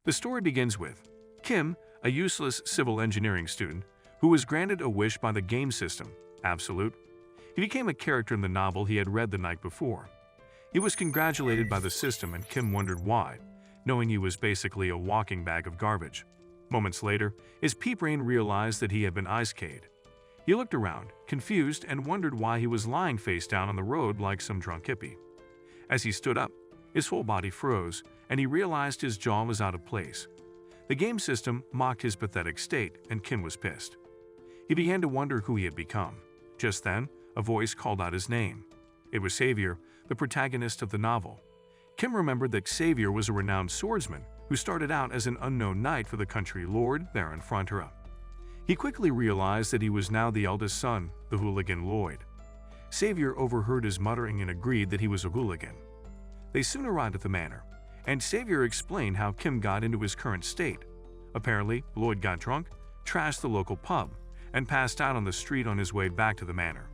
The story begins with Kim, a useless civil engineering student, who was granted a wish by the game system, Absolute. He became a character in the novel he had read the night before. He was congratulated by the system and Kim wondered why, knowing he was basically a walking bag of garbage. Moments later, his pea-brain realized that he had been ice-cayed. He looked around, confused, and wondered why he was lying face down on the road like some drunk hippie. As he stood up, his whole body froze, and he realized his jaw was out of place. The game system mocked his pathetic state, and Kim was pissed. He began to wonder who he had become. Just then, a voice called out his name. It was Xavier, the protagonist of the novel. Kim remembered that Xavier was a renowned swordsman who started out as an unknown knight for the country lord Baron Frontera. He quickly realized that he was now the eldest son, the hooligan Lloyd. Xavier overheard his muttering and agreed that he was a hooligan. They soon arrived at the manor, and Xavier explained how Kim got into his current state. Apparently, Lloyd got drunk, trashed the local pub, and passed out on the street on his way back to the manor.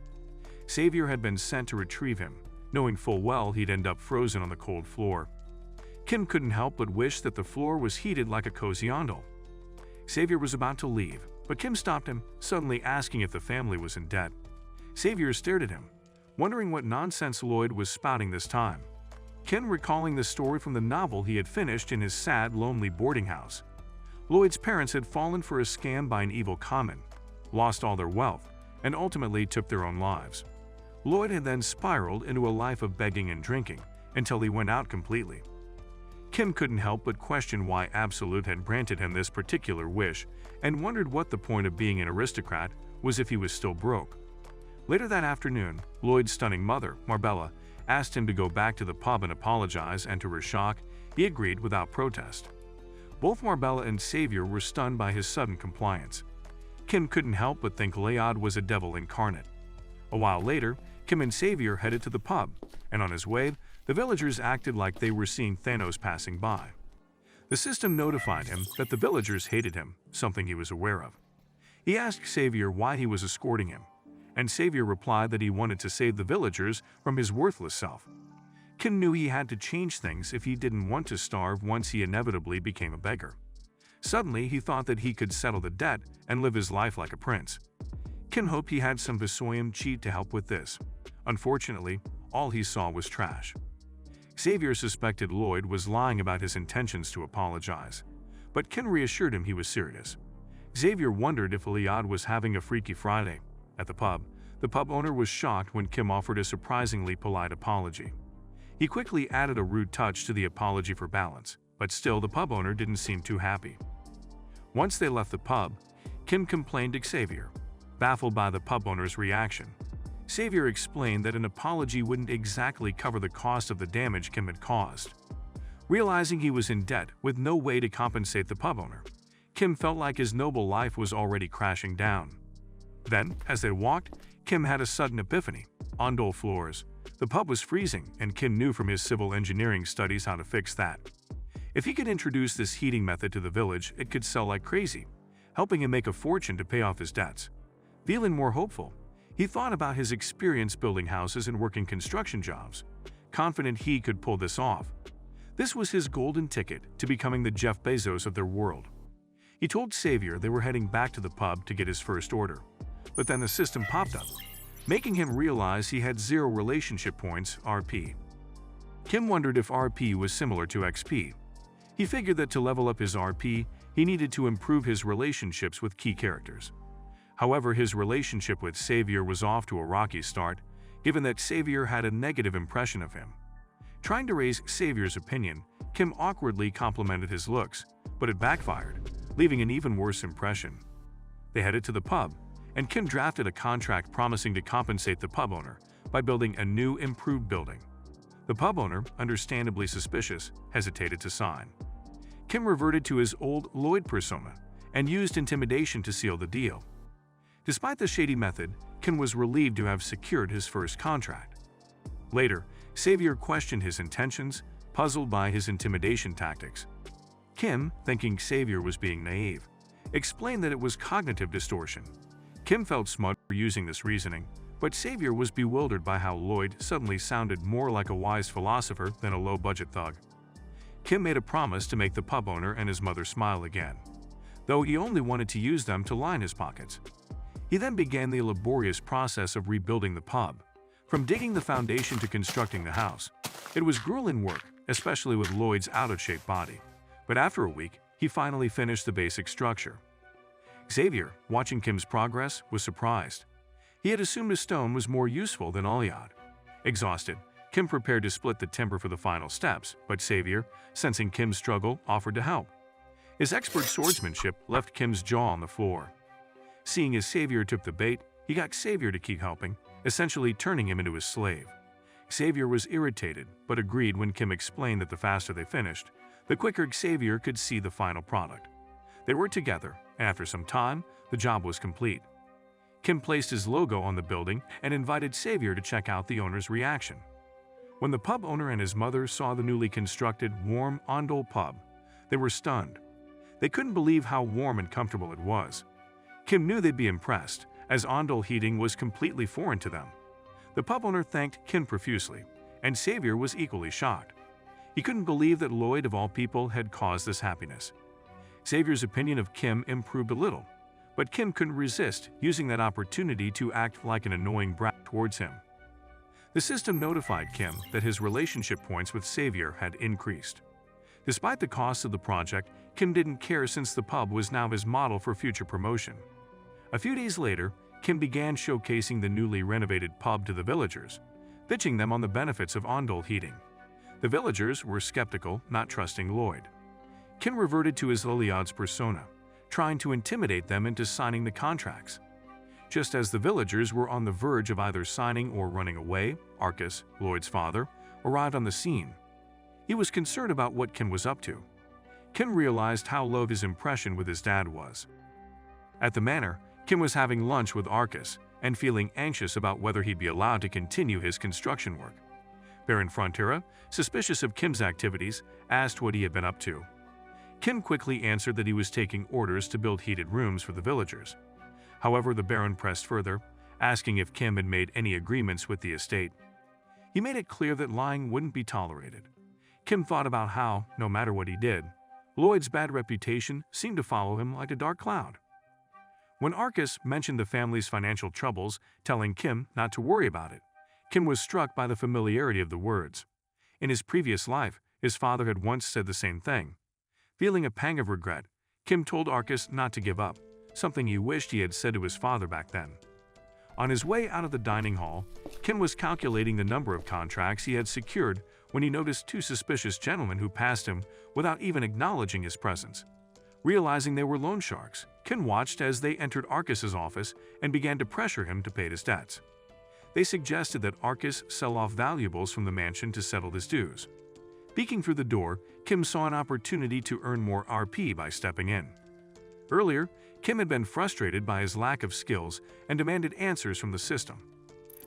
Xavier had been sent to retrieve him, knowing full well he'd end up frozen on the cold floor. Kim couldn't help but wish that the floor was heated like a cozy ondel. Xavier was about to leave, but Kim stopped him, suddenly asking if the family was in debt. Xavier stared at him, wondering what nonsense Lloyd was spouting this time. Kim recalling the story from the novel he had finished in his sad, lonely boarding house. Lloyd's parents had fallen for a scam by an evil conman, lost all their wealth, and ultimately took their own lives. Lloyd had then spiraled into a life of begging and drinking until he went out completely. Kim couldn't help but question why Absolute had granted him this particular wish and wondered what the point of being an aristocrat was if he was still broke. Later that afternoon, Lloyd's stunning mother, Marbella, asked him to go back to the pub and apologize, and to her shock, he agreed without protest. Both Marbella and Xavier were stunned by his sudden compliance. Kim couldn't help but think Lloyd was a devil incarnate. A while later, Kim and Xavier headed to the pub, and on his way, the villagers acted like they were seeing Thanos passing by. The system notified him that the villagers hated him, something he was aware of. He asked Xavier why he was escorting him, and Xavier replied that he wanted to save the villagers from his worthless self. Kim knew he had to change things if he didn't want to starve once he inevitably became a beggar. Suddenly, he thought that he could settle the debt and live his life like a prince. Kim hoped he had some Visoyum cheat to help with this. Unfortunately, all he saw was trash. Xavier suspected Lloyd was lying about his intentions to apologize, but Kim reassured him he was serious. Xavier wondered if Lloyd was having a Freaky Friday. At the pub owner was shocked when Kim offered a surprisingly polite apology. He quickly added a rude touch to the apology for balance, but still the pub owner didn't seem too happy. Once they left the pub, Kim complained to Xavier, baffled by the pub owner's reaction. Xavier explained that an apology wouldn't exactly cover the cost of the damage Kim had caused. Realizing he was in debt with no way to compensate the pub owner, Kim felt like his noble life was already crashing down. Then, as they walked, Kim had a sudden epiphany. On dull floors, the pub was freezing, and Kim knew from his civil engineering studies how to fix that. If he could introduce this heating method to the village, it could sell like crazy, helping him make a fortune to pay off his debts. Feeling more hopeful, he thought about his experience building houses and working construction jobs, confident he could pull this off. This was his golden ticket to becoming the Jeff Bezos of their world. He told Xavier they were heading back to the pub to get his first order, but then the system popped up, making him realize he had 0 relationship points, RP. Kim wondered if RP was similar to XP. He figured that to level up his RP, he needed to improve his relationships with key characters. However, his relationship with Xavier was off to a rocky start, given that Xavier had a negative impression of him. Trying to raise Xavier's opinion, Kim awkwardly complimented his looks, but it backfired, leaving an even worse impression. They headed to the pub, and Kim drafted a contract promising to compensate the pub owner by building a new, improved building. The pub owner, understandably suspicious, hesitated to sign. Kim reverted to his old Lloyd persona and used intimidation to seal the deal. Despite the shady method, Kim was relieved to have secured his first contract. Later, Xavier questioned his intentions, puzzled by his intimidation tactics. Kim, thinking Xavier was being naive, explained that it was cognitive distortion. Kim felt smug for using this reasoning, but Xavier was bewildered by how Lloyd suddenly sounded more like a wise philosopher than a low-budget thug. Kim made a promise to make the pub owner and his mother smile again, though he only wanted to use them to line his pockets. He then began the laborious process of rebuilding the pub, from digging the foundation to constructing the house. It was grueling work, especially with Lloyd's out-of-shape body, but after a week, he finally finished the basic structure. Xavier, watching Kim's progress, was surprised. He had assumed a stone was more useful than Olyad. Exhausted, Kim prepared to split the timber for the final steps, but Xavier, sensing Kim's struggle, offered to help. His expert swordsmanship left Kim's jaw on the floor. Seeing as Xavier took the bait, he got Xavier to keep helping, essentially turning him into his slave. Xavier was irritated, but agreed when Kim explained that the faster they finished, the quicker Xavier could see the final product. They worked together, and after some time, the job was complete. Kim placed his logo on the building and invited Xavier to check out the owner's reaction. When the pub owner and his mother saw the newly constructed, warm Ondol pub, they were stunned. They couldn't believe how warm and comfortable it was. Kim knew they'd be impressed, as Ondol heating was completely foreign to them. The pub owner thanked Kim profusely, and Xavier was equally shocked. He couldn't believe that Lloyd, of all people, had caused this happiness. Xavier's opinion of Kim improved a little, but Kim couldn't resist using that opportunity to act like an annoying brat towards him. The system notified Kim that his relationship points with Xavier had increased. Despite the cost of the project, Kim didn't care since the pub was now his model for future promotion. A few days later, Kim began showcasing the newly renovated pub to the villagers, pitching them on the benefits of Ondol heating. The villagers were skeptical, not trusting Lloyd. Kim reverted to his Olyad's persona, trying to intimidate them into signing the contracts. Just as the villagers were on the verge of either signing or running away, Arcus, Lloyd's father, arrived on the scene. He was concerned about what Kim was up to. Kim realized how low his impression with his dad was. At the manor, Kim was having lunch with Arcus and feeling anxious about whether he'd be allowed to continue his construction work. Baron Frontera, suspicious of Kim's activities, asked what he had been up to. Kim quickly answered that he was taking orders to build heated rooms for the villagers. However, the Baron pressed further, asking if Kim had made any agreements with the estate. He made it clear that lying wouldn't be tolerated. Kim thought about how, no matter what he did, Lloyd's bad reputation seemed to follow him like a dark cloud. When Arcus mentioned the family's financial troubles, telling Kim not to worry about it, Kim was struck by the familiarity of the words. In his previous life, his father had once said the same thing. Feeling a pang of regret, Kim told Arcus not to give up, something he wished he had said to his father back then. On his way out of the dining hall, Kim was calculating the number of contracts he had secured when he noticed two suspicious gentlemen who passed him without even acknowledging his presence. Realizing they were loan sharks, Kim watched as they entered Arcus's office and began to pressure him to pay his debts. They suggested that Arcus sell off valuables from the mansion to settle his dues. Peeking through the door, Kim saw an opportunity to earn more RP by stepping in. Earlier, Kim had been frustrated by his lack of skills and demanded answers from the system.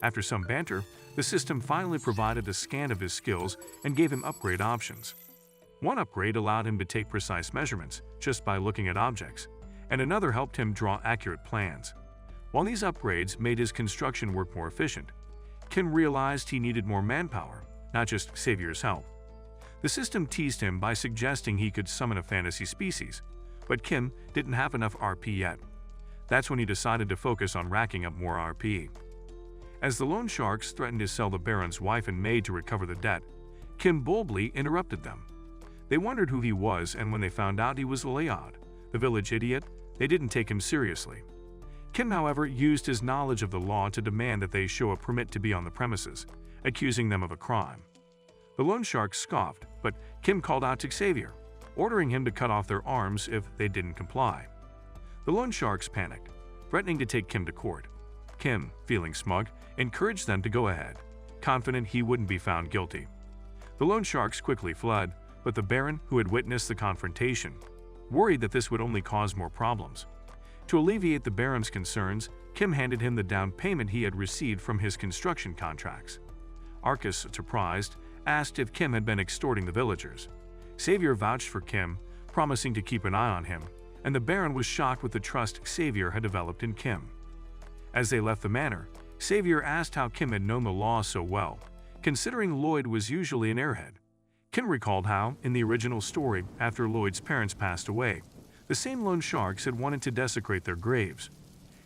After some banter, the system finally provided a scan of his skills and gave him upgrade options. One upgrade allowed him to take precise measurements just by looking at objects, and another helped him draw accurate plans. While these upgrades made his construction work more efficient, Kim realized he needed more manpower, not just Xavier's help. The system teased him by suggesting he could summon a fantasy species, but Kim didn't have enough RP yet. That's when he decided to focus on racking up more RP. As the loan sharks threatened to sell the Baron's wife and maid to recover the debt, Kim boldly interrupted them. They wondered who he was, and when they found out he was Olyad, the village idiot, they didn't take him seriously. Kim, however, used his knowledge of the law to demand that they show a permit to be on the premises, accusing them of a crime. The loan sharks scoffed, but Kim called out to Xavier, ordering him to cut off their arms if they didn't comply. The loan sharks panicked, threatening to take Kim to court. Kim, feeling smug, encouraged them to go ahead, confident he wouldn't be found guilty. The loan sharks quickly fled, but the Baron, who had witnessed the confrontation, worried that this would only cause more problems. To alleviate the Baron's concerns, Kim handed him the down payment he had received from his construction contracts. Arcus, surprised, asked if Kim had been extorting the villagers. Xavier vouched for Kim, promising to keep an eye on him, and the Baron was shocked with the trust Xavier had developed in Kim. As they left the manor, Xavier asked how Kim had known the law so well, considering Lloyd was usually an airhead. Kim recalled how, in the original story, after Lloyd's parents passed away, the same loan sharks had wanted to desecrate their graves.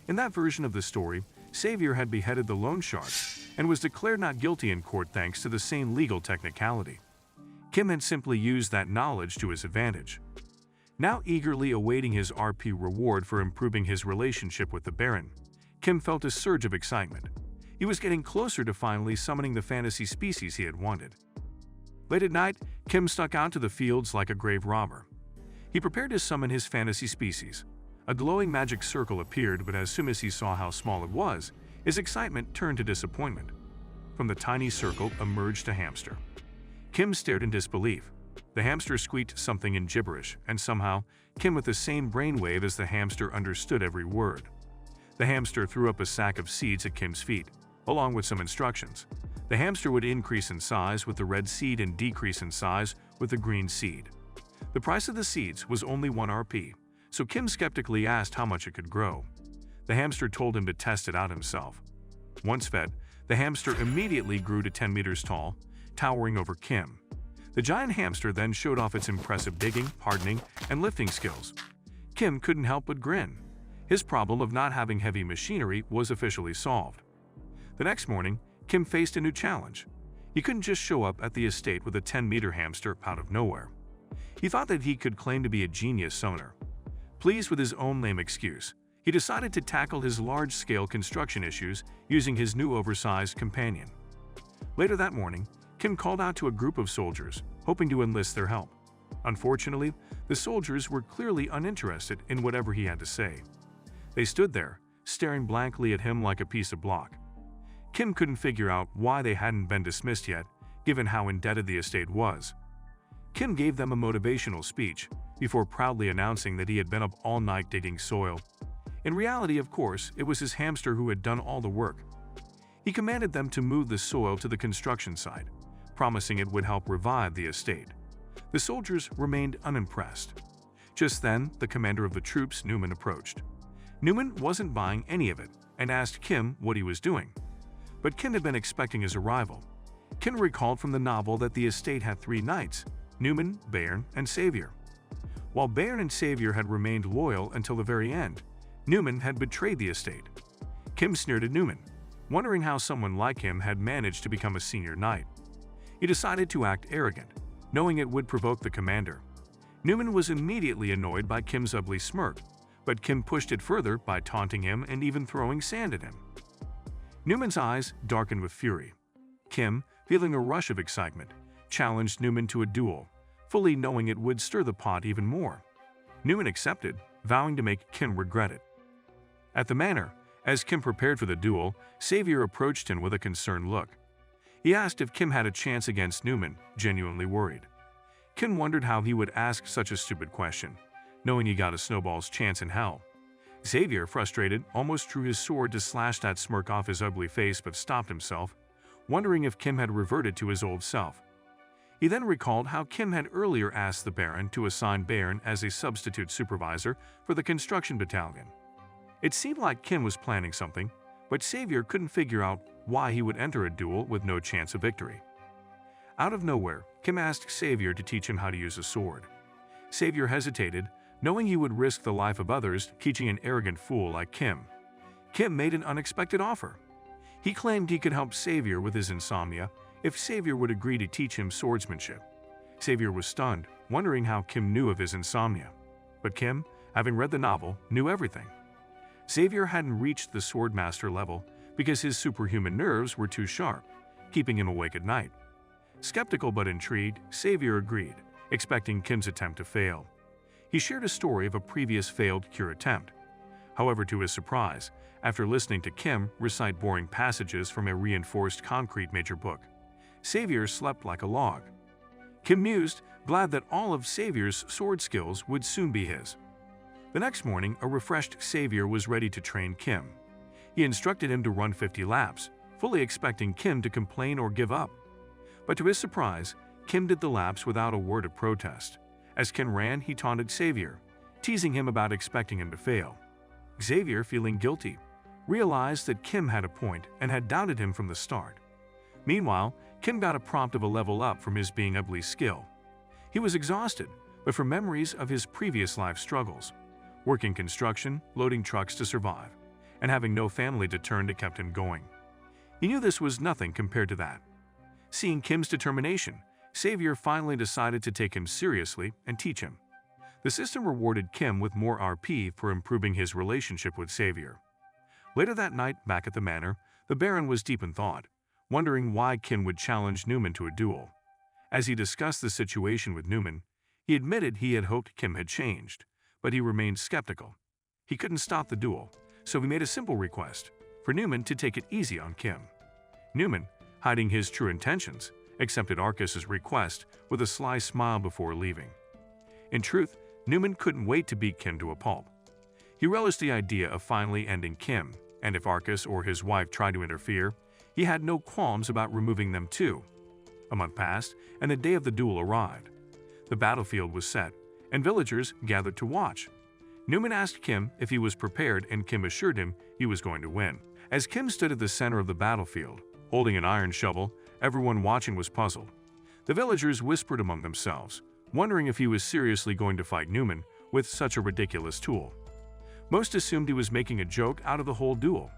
In that version of the story, Savior had beheaded the loan sharks and was declared not guilty in court thanks to the same legal technicality. Kim had simply used that knowledge to his advantage. Now eagerly awaiting his RP reward for improving his relationship with the Baron, Kim felt a surge of excitement. He was getting closer to finally summoning the fantasy species he had wanted. Late at night, Kim stuck out to the fields like a grave robber. He prepared to summon his fantasy species. A glowing magic circle appeared, but as soon as he saw how small it was, his excitement turned to disappointment. From the tiny circle emerged a hamster. Kim stared in disbelief. The hamster squeaked something in gibberish, and somehow, Kim with the same brainwave as the hamster understood every word. The hamster threw up a sack of seeds at Kim's feet, along with some instructions. The hamster would increase in size with the red seed and decrease in size with the green seed. The price of the seeds was only 1 RP, so Kim skeptically asked how much it could grow. The hamster told him to test it out himself. Once fed, the hamster immediately grew to 10 meters tall, towering over Kim. The giant hamster then showed off its impressive digging, hardening, and lifting skills. Kim couldn't help but grin. His problem of not having heavy machinery was officially solved. The next morning, Kim faced a new challenge. He couldn't just show up at the estate with a 10-meter hamster out of nowhere. He thought that he could claim to be a genius summoner. Pleased with his own lame excuse, he decided to tackle his large-scale construction issues using his new oversized companion. Later that morning, Kim called out to a group of soldiers, hoping to enlist their help. Unfortunately, the soldiers were clearly uninterested in whatever he had to say. They stood there, staring blankly at him like a piece of block. Kim couldn't figure out why they hadn't been dismissed yet, given how indebted the estate was. Kim gave them a motivational speech before proudly announcing that he had been up all night digging soil. In reality, of course, it was his hamster who had done all the work. He commanded them to move the soil to the construction site, promising it would help revive the estate. The soldiers remained unimpressed. Just then, the commander of the troops, Neumann, approached. Neumann wasn't buying any of it and asked Kim what he was doing. But Kim had been expecting his arrival. Kim recalled from the novel that the estate had 3 knights, Neumann, Baron, and Savior. While Baron and Savior had remained loyal until the very end, Neumann had betrayed the estate. Kim sneered at Neumann, wondering how someone like him had managed to become a senior knight. He decided to act arrogant, knowing it would provoke the commander. Neumann was immediately annoyed by Kim's ugly smirk, but Kim pushed it further by taunting him and even throwing sand at him. Neumann's eyes darkened with fury. Kim, feeling a rush of excitement, challenged Neumann to a duel, fully knowing it would stir the pot even more. Neumann accepted, vowing to make Kim regret it. At the manor, as Kim prepared for the duel, Savior approached him with a concerned look. He asked if Kim had a chance against Neumann, genuinely worried. Kim wondered how he would ask such a stupid question, knowing he got a snowball's chance in hell. Xavier, frustrated, almost drew his sword to slash that smirk off his ugly face but stopped himself, wondering if Kim had reverted to his old self. He then recalled how Kim had earlier asked the Baron to assign Baron as a substitute supervisor for the construction battalion. It seemed like Kim was planning something, but Xavier couldn't figure out why he would enter a duel with no chance of victory. Out of nowhere, Kim asked Xavier to teach him how to use a sword. Xavier hesitated, knowing he would risk the life of others teaching an arrogant fool like Kim. Kim made an unexpected offer. He claimed he could help Xavier with his insomnia if Xavier would agree to teach him swordsmanship. Xavier was stunned, wondering how Kim knew of his insomnia. But Kim, having read the novel, knew everything. Xavier hadn't reached the swordmaster level because his superhuman nerves were too sharp, keeping him awake at night. Skeptical but intrigued, Xavier agreed, expecting Kim's attempt to fail. He shared a story of a previous failed cure attempt. However, to his surprise, after listening to Kim recite boring passages from a reinforced concrete major book, Xavier slept like a log. Kim mused, glad that all of Xavier's sword skills would soon be his. The next morning, a refreshed Xavier was ready to train Kim. He instructed him to run 50 laps, fully expecting Kim to complain or give up. But to his surprise, Kim did the laps without a word of protest. As Kim ran, he taunted Xavier, teasing him about expecting him to fail. Xavier, feeling guilty, realized that Kim had a point and had doubted him from the start. Meanwhile, Kim got a prompt of a level up from his being ugly skill. He was exhausted, but from memories of his previous life struggles, working construction, loading trucks to survive, and having no family to turn to kept him going. He knew this was nothing compared to that. Seeing Kim's determination, Savior finally decided to take him seriously and teach him. The system rewarded Kim with more RP for improving his relationship with Savior. Later that night, back at the manor, the Baron was deep in thought, wondering why Kim would challenge Neumann to a duel. As he discussed the situation with Neumann, he admitted he had hoped Kim had changed, but he remained skeptical. He couldn't stop the duel, so he made a simple request for Neumann to take it easy on Kim. Neumann, hiding his true intentions, accepted Arcus's request with a sly smile before leaving. In truth, Neumann couldn't wait to beat Kim to a pulp. He relished the idea of finally ending Kim, and if Arcus or his wife tried to interfere, he had no qualms about removing them too. A month passed, and the day of the duel arrived. The battlefield was set, and villagers gathered to watch. Neumann asked Kim if he was prepared, and Kim assured him he was going to win. As Kim stood at the center of the battlefield, holding an iron shovel, everyone watching was puzzled. The villagers whispered among themselves, wondering if he was seriously going to fight Neumann with such a ridiculous tool. Most assumed he was making a joke out of the whole duel.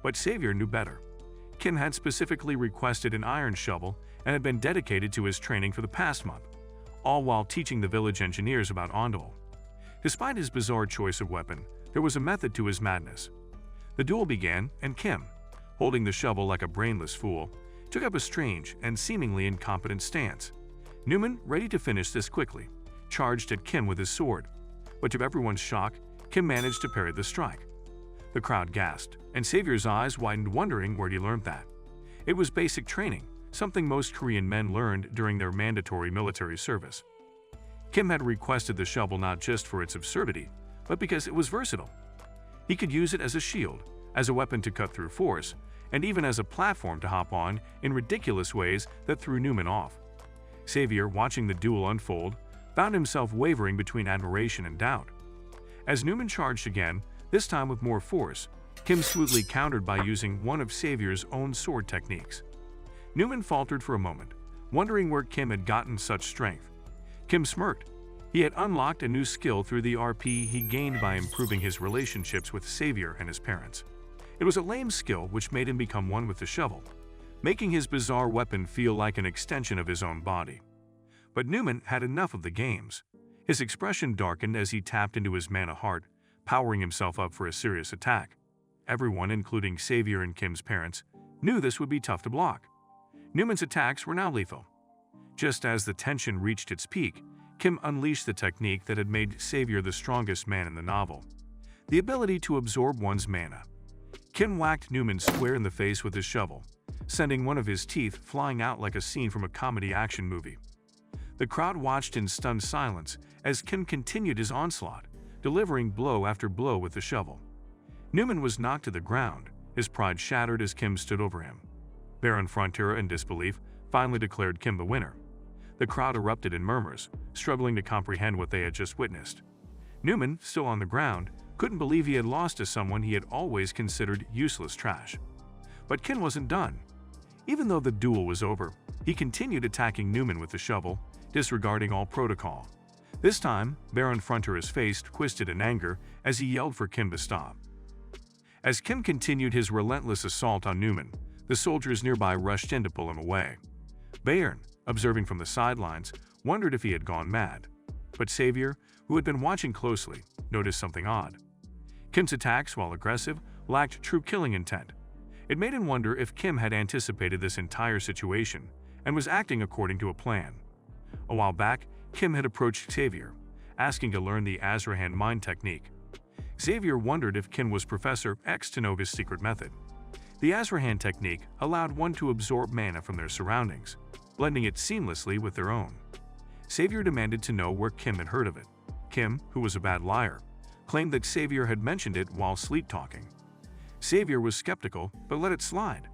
But Savior knew better. Kim had specifically requested an iron shovel and had been dedicated to his training for the past month, all while teaching the village engineers about duel. Despite his bizarre choice of weapon, there was a method to his madness. The duel began, and Kim, holding the shovel like a brainless fool, took up a strange and seemingly incompetent stance. Neumann, ready to finish this quickly, charged at Kim with his sword, but to everyone's shock, Kim managed to parry the strike. The crowd gasped, and Savior's eyes widened, wondering where he learned that. It was basic training, something most Korean men learned during their mandatory military service. Kim had requested the shovel not just for its absurdity, but because it was versatile. He could use it as a shield, as a weapon to cut through force, and even as a platform to hop on in ridiculous ways that threw Neumann off. Savior, watching the duel unfold, found himself wavering between admiration and doubt. As Neumann charged again, this time with more force, Kim smoothly countered by using one of Savior's own sword techniques. Neumann faltered for a moment, wondering where Kim had gotten such strength. Kim smirked. He had unlocked a new skill through the RP he gained by improving his relationships with Savior and his parents. It was a lame skill which made him become one with the shovel, making his bizarre weapon feel like an extension of his own body. But Neumann had enough of the games. His expression darkened as he tapped into his mana heart, powering himself up for a serious attack. Everyone, including Savior and Kim's parents, knew this would be tough to block. Neumann's attacks were now lethal. Just as the tension reached its peak, Kim unleashed the technique that had made Savior the strongest man in the novel: the ability to absorb one's mana. Kim whacked Neumann square in the face with his shovel, sending one of his teeth flying out like a scene from a comedy action movie. The crowd watched in stunned silence as Kim continued his onslaught, delivering blow after blow with the shovel. Neumann was knocked to the ground, his pride shattered as Kim stood over him. Baron Frontier, in disbelief, finally declared Kim the winner. The crowd erupted in murmurs, struggling to comprehend what they had just witnessed. Neumann, still on the ground, couldn't believe he had lost to someone he had always considered useless trash. But Kim wasn't done. Even though the duel was over, he continued attacking Neumann with the shovel, disregarding all protocol. This time, Baron Frontier's face twisted in anger as he yelled for Kim to stop. As Kim continued his relentless assault on Neumann, the soldiers nearby rushed in to pull him away. Baron, observing from the sidelines, wondered if he had gone mad. But Savior, who had been watching closely, noticed something odd. Kim's attacks, while aggressive, lacked true killing intent. It made him wonder if Kim had anticipated this entire situation and was acting according to a plan. A while back, Kim had approached Savior, asking to learn the Asrahan mind technique. Savior wondered if Kim was Professor X to know his secret method. The Asrahan technique allowed one to absorb mana from their surroundings, blending it seamlessly with their own. Savior demanded to know where Kim had heard of it. Kim, who was a bad liar, claimed that Savior had mentioned it while sleep-talking. Savior was skeptical, but let it slide.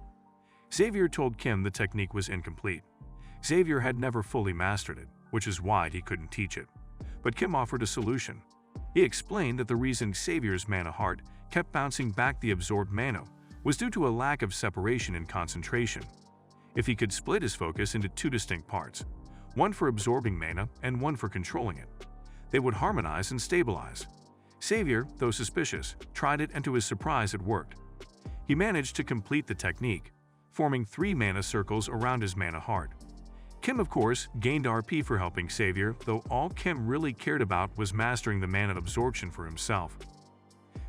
Savior told Kim the technique was incomplete. Savior had never fully mastered it, which is why he couldn't teach it. But Kim offered a solution. He explained that the reason Savior's mana heart kept bouncing back the absorbed mana was due to a lack of separation and concentration. if he could split his focus into two distinct parts, one for absorbing mana and one for controlling it. They would harmonize and stabilize. Savior, though suspicious, tried it, and to his surprise it worked. He managed to complete the technique, forming 3 mana circles around his mana heart. Kim, of course, gained RP for helping Savior, though all Kim really cared about was mastering the mana absorption for himself.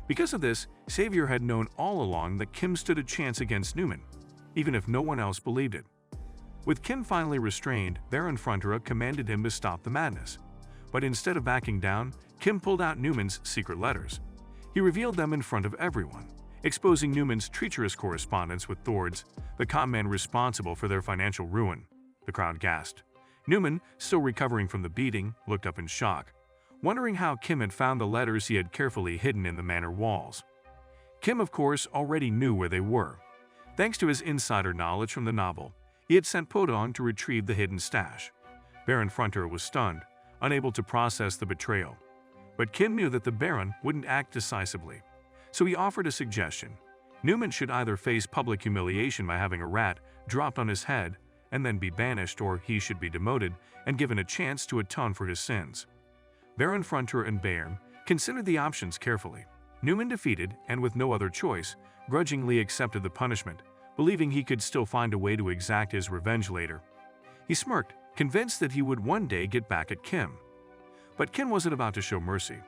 Because of this, Savior had known all along that Kim stood a chance against Neumann, even if no one else believed it. With Kim finally restrained, Baron Frontura commanded him to stop the madness. But instead of backing down, Kim pulled out Neumann's secret letters. He revealed them in front of everyone, exposing Neumann's treacherous correspondence with Thords, the con man responsible for their financial ruin. The crowd gasped. Neumann, still recovering from the beating, looked up in shock, wondering how Kim had found the letters he had carefully hidden in the manor walls. Kim, of course, already knew where they were. Thanks to his insider knowledge from the novel, he had sent Ppodong to retrieve the hidden stash. Baron Frontura was stunned, unable to process the betrayal. But Kim knew that the Baron wouldn't act decisively, so he offered a suggestion. Neumann should either face public humiliation by having a rat dropped on his head and then be banished, or he should be demoted and given a chance to atone for his sins. Baron Frontura and Bairn considered the options carefully. Neumann, defeated and with no other choice, grudgingly accepted the punishment, believing he could still find a way to exact his revenge later. He smirked, convinced that he would one day get back at Kim. But Kim wasn't about to show mercy.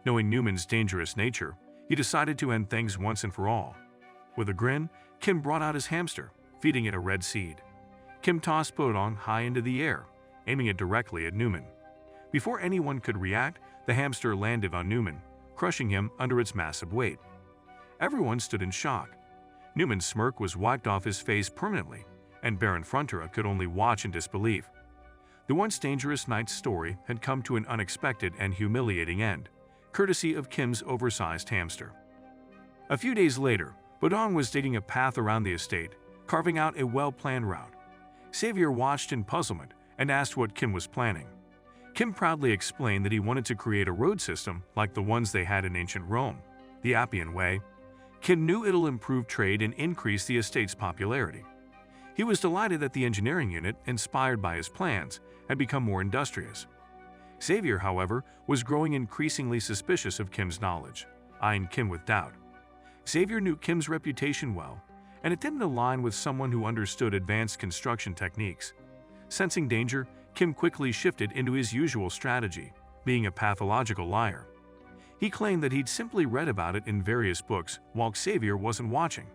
Knowing Neumann's dangerous nature, he decided to end things once and for all. With a grin, Kim brought out his hamster, feeding it a red seed. Kim tossed Ppodong high into the air, aiming it directly at Neumann. Before anyone could react, the hamster landed on Neumann, crushing him under its massive weight. Everyone stood in shock. Neumann's smirk was wiped off his face permanently, and Baron Frontura could only watch in disbelief. The once dangerous knight's story had come to an unexpected and humiliating end, courtesy of Kim's oversized hamster. A few days later, Ppodong was digging a path around the estate, carving out a well-planned route. Savior watched in puzzlement and asked what Kim was planning. Kim proudly explained that he wanted to create a road system like the ones they had in ancient Rome, the Appian Way. Kim knew it'll improve trade and increase the estate's popularity. He was delighted that the engineering unit, inspired by his plans, had become more industrious. Savior, however, was growing increasingly suspicious of Kim's knowledge, eyeing Kim with doubt. Savior knew Kim's reputation well, and it didn't align with someone who understood advanced construction techniques. Sensing danger, Kim quickly shifted into his usual strategy, being a pathological liar. He claimed that he'd simply read about it in various books while Savior wasn't watching.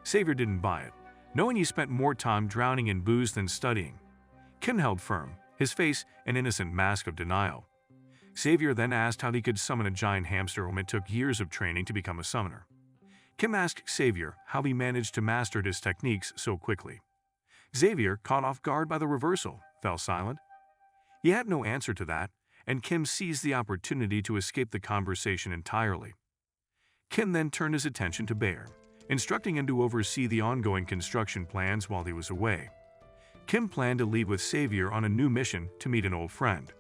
Savior didn't buy it, knowing he spent more time drowning in booze than studying. Kim held firm, his face an innocent mask of denial. Savior then asked how he could summon a giant hamster when it took years of training to become a summoner. Kim asked Savior how he managed to master his techniques so quickly. Savior, caught off guard by the reversal, fell silent. He had no answer to that, and Kim seized the opportunity to escape the conversation entirely. Kim then turned his attention to Bairn, instructing him to oversee the ongoing construction plans while he was away. Kim planned to leave with Savior on a new mission to meet an old friend.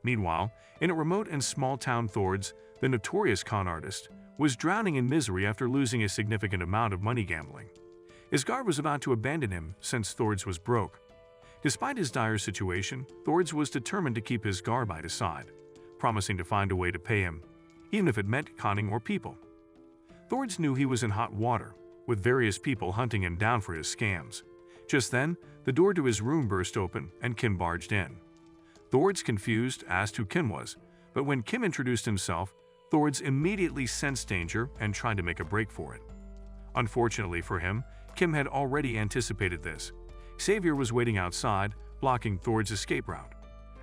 Meanwhile, in a remote and small town, Thords, the notorious con artist, was drowning in misery after losing a significant amount of money gambling. His guard was about to abandon him since Thords was broke. Despite his dire situation, Thords was determined to keep his guard by his side, promising to find a way to pay him, even if it meant conning more people. Thords knew he was in hot water, with various people hunting him down for his scams. Just then, the door to his room burst open and Kim barged in. Thords, confused, asked who Kim was, but when Kim introduced himself, Thords immediately sensed danger and tried to make a break for it. Unfortunately for him, Kim had already anticipated this. Savior was waiting outside, blocking Thords' escape route.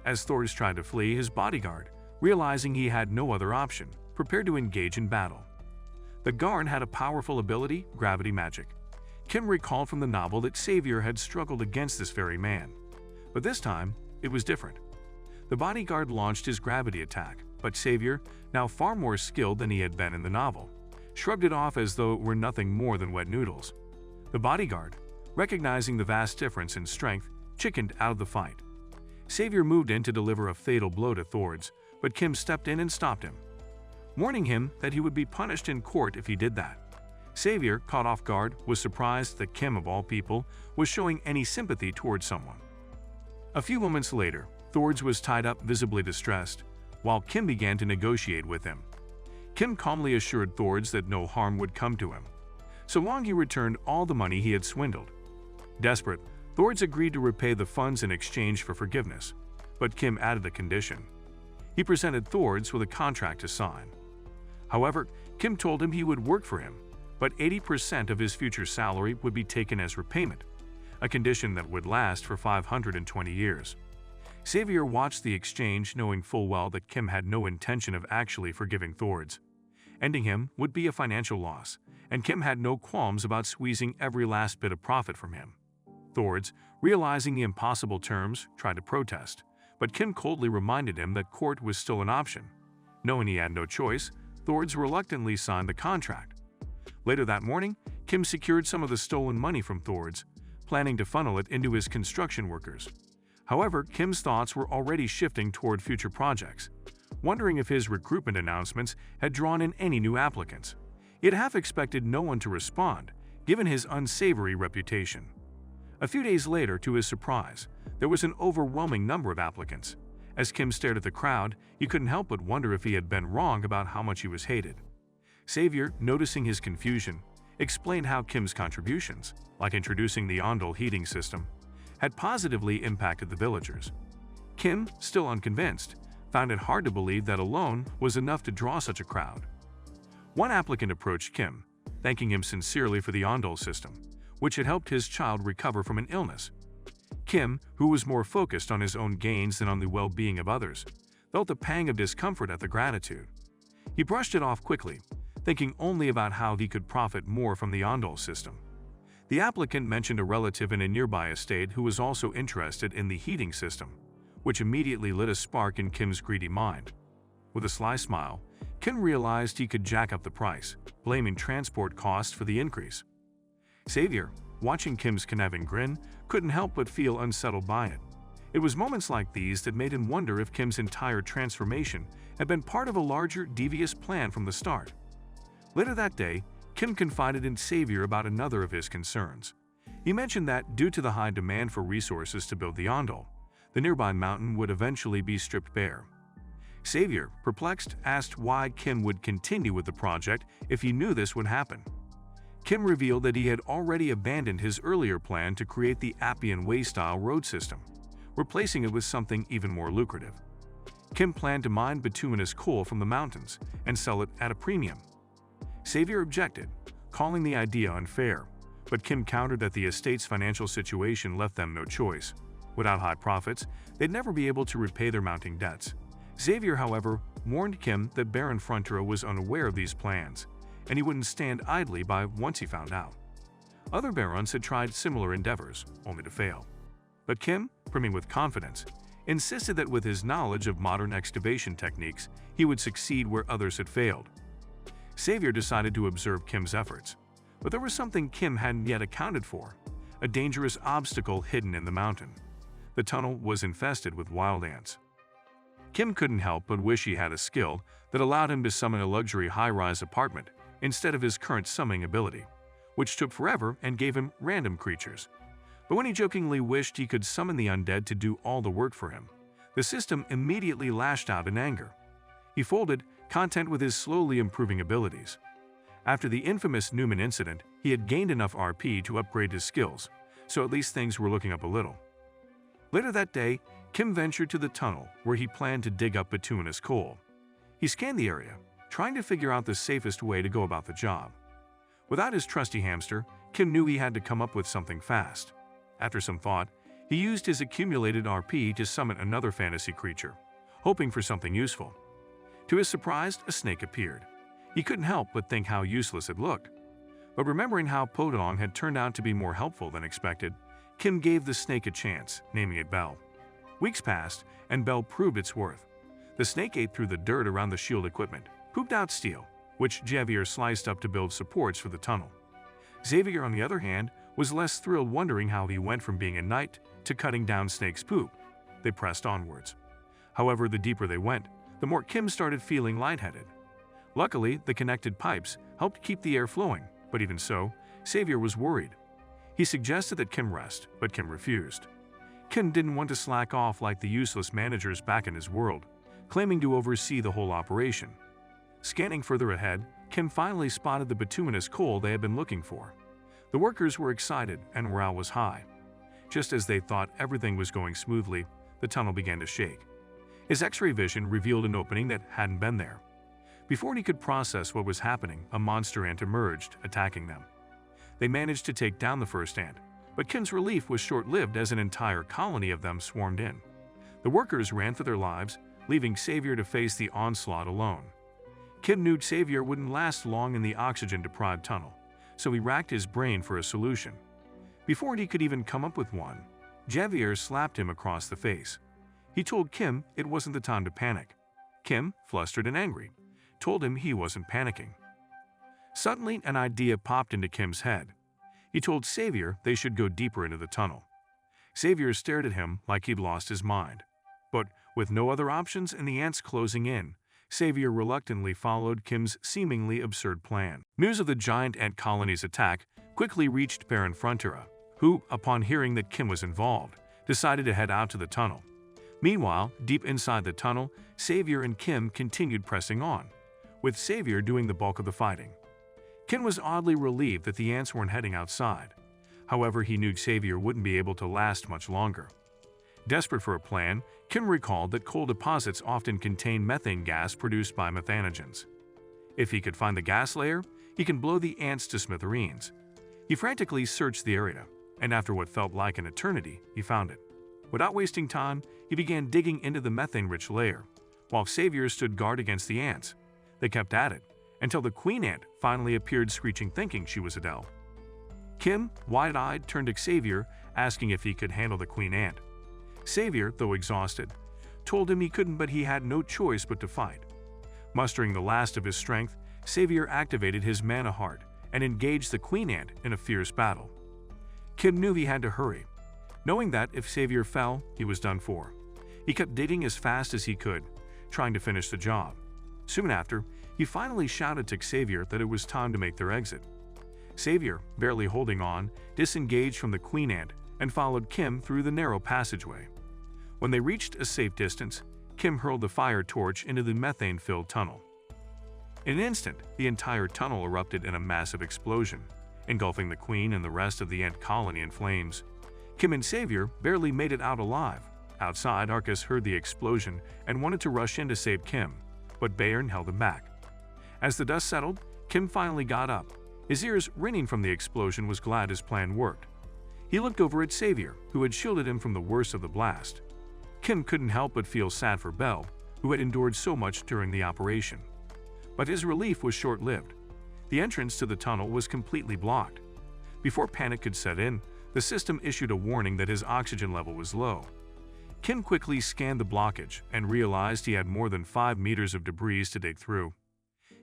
As Thords tried to flee, his bodyguard, realizing he had no other option, prepared to engage in battle. The guard had a powerful ability, gravity magic. Kim recalled from the novel that Savior had struggled against this very man. But this time, it was different. The bodyguard launched his gravity attack, but Savior, now far more skilled than he had been in the novel, shrugged it off as though it were nothing more than wet noodles. The bodyguard, recognizing the vast difference in strength, chickened out of the fight. Savior moved in to deliver a fatal blow to Thords, but Kim stepped in and stopped him, warning him that he would be punished in court if he did that. Xavier, caught off guard, was surprised that Kim, of all people, was showing any sympathy towards someone. A few moments later, Thords was tied up, visibly distressed, while Kim began to negotiate with him. Kim calmly assured Thords that no harm would come to him, so long he returned all the money he had swindled. Desperate, Thords agreed to repay the funds in exchange for forgiveness, but Kim added a condition. He presented Thords with a contract to sign. However, Kim told him he would work for him, but 80% of his future salary would be taken as repayment, a condition that would last for 520 years. Xavier watched the exchange, knowing full well that Kim had no intention of actually forgiving Thords. Ending him would be a financial loss, and Kim had no qualms about squeezing every last bit of profit from him. Thords, realizing the impossible terms, tried to protest, but Kim coldly reminded him that court was still an option. Knowing he had no choice, Thords reluctantly signed the contract. Later that morning, Kim secured some of the stolen money from Thords, planning to funnel it into his construction workers. However, Kim's thoughts were already shifting toward future projects, wondering if his recruitment announcements had drawn in any new applicants. He had half expected no one to respond, given his unsavory reputation. A few days later, to his surprise, there was an overwhelming number of applicants. As Kim stared at the crowd, he couldn't help but wonder if he had been wrong about how much he was hated. Xavier, noticing his confusion, explained how Kim's contributions, like introducing the Ondol heating system, had positively impacted the villagers. Kim, still unconvinced, found it hard to believe that alone was enough to draw such a crowd. One applicant approached Kim, thanking him sincerely for the Ondol system, which had helped his child recover from an illness. Kim, who was more focused on his own gains than on the well-being of others, felt a pang of discomfort at the gratitude. He brushed it off quickly, thinking only about how he could profit more from the Ondol system. The applicant mentioned a relative in a nearby estate who was also interested in the heating system, which immediately lit a spark in Kim's greedy mind. With a sly smile, Kim realized he could jack up the price, blaming transport costs for the increase. Xavier, watching Kim's conniving grin, couldn't help but feel unsettled by it. It was moments like these that made him wonder if Kim's entire transformation had been part of a larger, devious plan from the start. Later that day, Kim confided in Xavier about another of his concerns. He mentioned that, due to the high demand for resources to build the Ondol, the nearby mountain would eventually be stripped bare. Xavier, perplexed, asked why Kim would continue with the project if he knew this would happen. Kim revealed that he had already abandoned his earlier plan to create the Appian Way-style road system, replacing it with something even more lucrative. Kim planned to mine bituminous coal from the mountains and sell it at a premium. Xavier objected, calling the idea unfair, but Kim countered that the estate's financial situation left them no choice. Without high profits, they'd never be able to repay their mounting debts. Xavier, however, warned Kim that Baron Frontier was unaware of these plans, and he wouldn't stand idly by once he found out. Other barons had tried similar endeavors, only to fail. But Kim, brimming with confidence, insisted that with his knowledge of modern excavation techniques, he would succeed where others had failed. Xavier decided to observe Kim's efforts, but there was something Kim hadn't yet accounted for, a dangerous obstacle hidden in the mountain. The tunnel was infested with wild ants. Kim couldn't help but wish he had a skill that allowed him to summon a luxury high-rise apartment instead of his current summoning ability, which took forever and gave him random creatures. But when he jokingly wished he could summon the undead to do all the work for him, the system immediately lashed out in anger. He folded, content with his slowly improving abilities. After the infamous Neumann incident, he had gained enough RP to upgrade his skills, so at least things were looking up a little. Later that day, Kim ventured to the tunnel where he planned to dig up bituminous coal. He scanned the area, trying to figure out the safest way to go about the job. Without his trusty hamster, Kim knew he had to come up with something fast. After some thought, he used his accumulated RP to summon another fantasy creature, hoping for something useful. To his surprise, a snake appeared. He couldn't help but think how useless it looked. But remembering how Ppodong had turned out to be more helpful than expected, Kim gave the snake a chance, naming it Bell. Weeks passed, and Bell proved its worth. The snake ate through the dirt around the shield equipment, pooped out steel, which Xavier sliced up to build supports for the tunnel. Xavier, on the other hand, was less thrilled, wondering how he went from being a knight to cutting down snake's poop. They pressed onwards. However, the deeper they went, the more Kim started feeling lightheaded. Luckily, the connected pipes helped keep the air flowing, But even so, Xavier was worried. He suggested that Kim rest, but Kim refused. Kim didn't want to slack off like the useless managers back in his world, claiming to oversee the whole operation. Scanning further ahead, Kim finally spotted the bituminous coal they had been looking for. The workers were excited and morale was high. Just as they thought everything was going smoothly, the tunnel began to shake. His X-ray vision revealed an opening that hadn't been there. Before he could process what was happening, a monster ant emerged, attacking them. They managed to take down the first ant, but Kim's relief was short-lived as an entire colony of them swarmed in. The workers ran for their lives, leaving Xavier to face the onslaught alone. Kim knew Xavier wouldn't last long in the oxygen-deprived tunnel, so he racked his brain for a solution. Before he could even come up with one, Xavier slapped him across the face. He told Kim it wasn't the time to panic. Kim, flustered and angry, told him he wasn't panicking. Suddenly, an idea popped into Kim's head. He told Xavier they should go deeper into the tunnel. Xavier stared at him like he'd lost his mind. But with no other options and the ants closing in, Xavier reluctantly followed Kim's seemingly absurd plan. News of the giant ant colony's attack quickly reached Baron Frontera, who, upon hearing that Kim was involved, decided to head out to the tunnel. Meanwhile, deep inside the tunnel, Xavier and Kim continued pressing on, with Xavier doing the bulk of the fighting. Kim was oddly relieved that the ants weren't heading outside. However, he knew Xavier wouldn't be able to last much longer. Desperate for a plan, Kim recalled that coal deposits often contain methane gas produced by methanogens. If he could find the gas layer, he can blow the ants to smithereens. He frantically searched the area, and after what felt like an eternity, he found it. Without wasting time, he began digging into the methane-rich layer, while Xavier stood guard against the ants. They kept at it, until the queen ant finally appeared screeching, thinking she was Adele. Kim, wide-eyed, turned to Xavier, asking if he could handle the queen ant. Xavier, though exhausted, told him he couldn't, but he had no choice but to fight. Mustering the last of his strength, Xavier activated his mana heart and engaged the queen ant in a fierce battle. Kim knew he had to hurry, knowing that if Xavier fell, he was done for. He kept digging as fast as he could, trying to finish the job. Soon after, he finally shouted to Xavier that it was time to make their exit. Xavier, barely holding on, disengaged from the queen ant and followed Kim through the narrow passageway. When they reached a safe distance, Kim hurled the fire torch into the methane-filled tunnel. In an instant, the entire tunnel erupted in a massive explosion, engulfing the queen and the rest of the ant colony in flames. Kim and Xavier barely made it out alive. Outside, Arcus heard the explosion and wanted to rush in to save Kim, but Bayern held him back. As the dust settled, Kim finally got up. His ears ringing from the explosion, was glad his plan worked. He looked over at Xavier, who had shielded him from the worst of the blast. Kim couldn't help but feel sad for Belle, who had endured so much during the operation. But his relief was short-lived. The entrance to the tunnel was completely blocked. Before panic could set in, the system issued a warning that his oxygen level was low. Kim quickly scanned the blockage and realized he had more than 5 meters of debris to dig through.